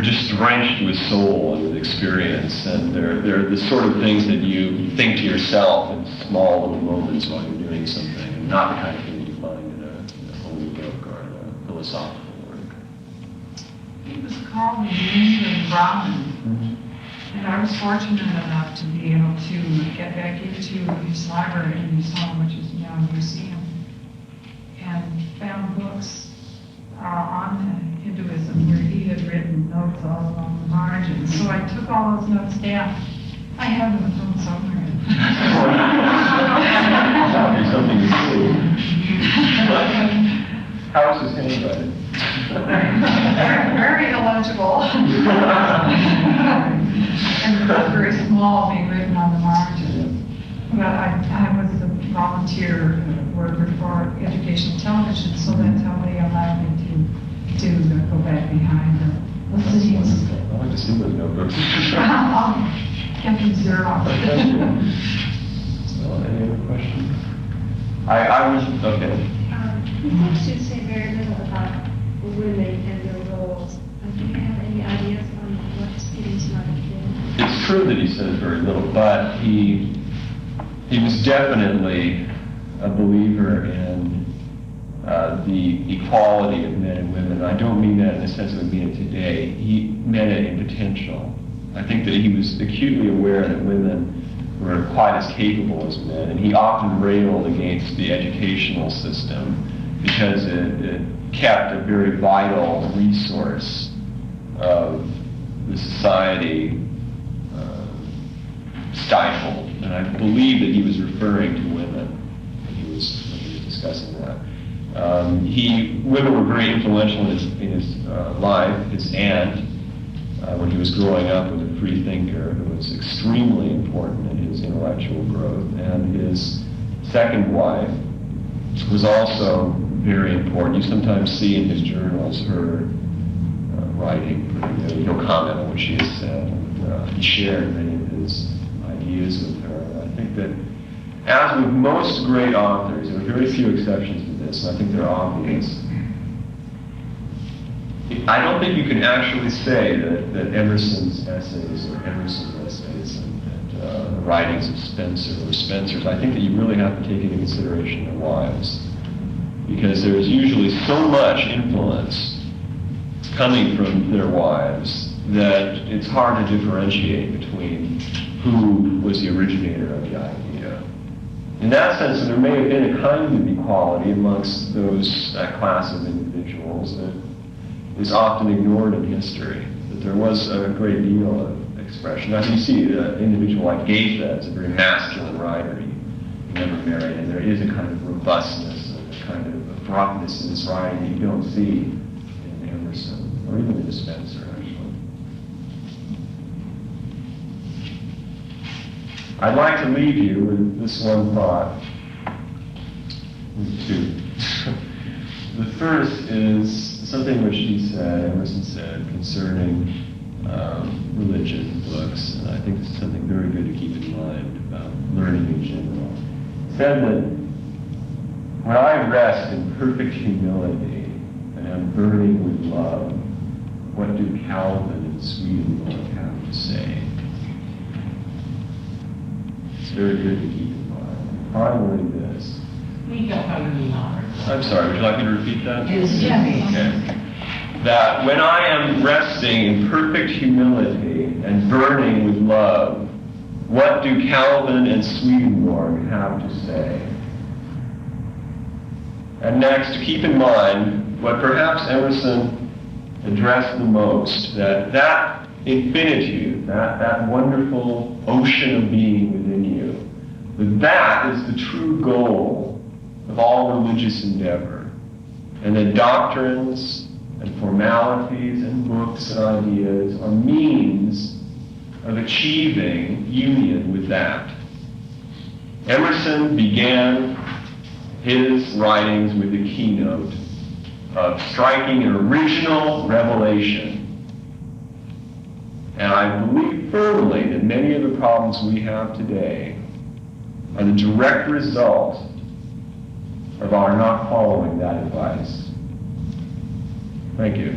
just drenched with soul and with experience, and they're the sort of things that you think to yourself in small little moments while you're doing something, and not the kind of thing that you find in a holy book or in a philosophical work. He was called the Indian Brahmin, and I was fortunate enough to be able to get back into his library in his home, which is now a museum, and found books on Hinduism where he had written notes all along the margins. So I took all those notes down. I have them at home somewhere. That'd be something to see. How is his handwriting? Very illegible. And very small, being written on the margins. But I was a volunteer worker for educational television, so that's how they allowed me to go back behind the scenes. I'd like to see those notebooks. I'll get them Xerox. Well, any other questions? I was, okay. He seems to say very little about women and their roles. Do you have any ideas on what his feelings might have been? It's true that he says very little, but he was definitely a believer in the equality of men and women. I don't mean that in the sense that we mean it today. He meant it in potential. I think that he was acutely aware that women were quite as capable as men, and he often railed against the educational system because it kept a very vital resource of the society stifled. And I believe that he was referring to women when he was discussing that. Women were very influential in his life. His aunt, when he was growing up, was a free thinker who was extremely important in his intellectual growth. And his second wife was also very important. You sometimes see in his journals her writing. He'll comment on what she has said. And, he shared many of his ideas with her. I think that, as with most great authors, there are very few exceptions to this, and I think they're obvious. I don't think you can actually say that Emerson's essays or Emerson's essays and the writings of Spencer or Spencer's, I think that you really have to take into consideration their wives. Because there's usually so much influence coming from their wives that it's hard to differentiate between who was the originator of the idea. In that sense, there may have been a kind of equality amongst those class of individuals that is often ignored in history, that there was a great deal of expression. As you see, an individual like Goethe is a very masculine writer. He never married, and there is a kind of robustness, a kind of abruptness in his writing that you don't see in Emerson, or even in Spencer, actually. I'd like to leave you with this one thought, two. The first is something which he said, Emerson said, concerning religion books, and I think this is something very good to keep in mind about learning in general. It said that when I rest in perfect humility and am burning with love, what do Calvin and Swedenborg have to say? It's very good to keep in mind. Finally, this. Speak up a little louder. I'm sorry, would you like me to repeat that? Yes. Okay. That when I am resting in perfect humility and burning with love, what do Calvin and Swedenborg have to say? And next, keep in mind what perhaps Emerson addressed the most, that infinitude, that wonderful ocean of being within you, that is the true goal of all religious endeavor. And that doctrines and formalities and books and ideas are means of achieving union with that. Emerson began his writings with the keynote of striking an original revelation. And I believe firmly that many of the problems we have today are the direct result of our not following that advice. Thank you.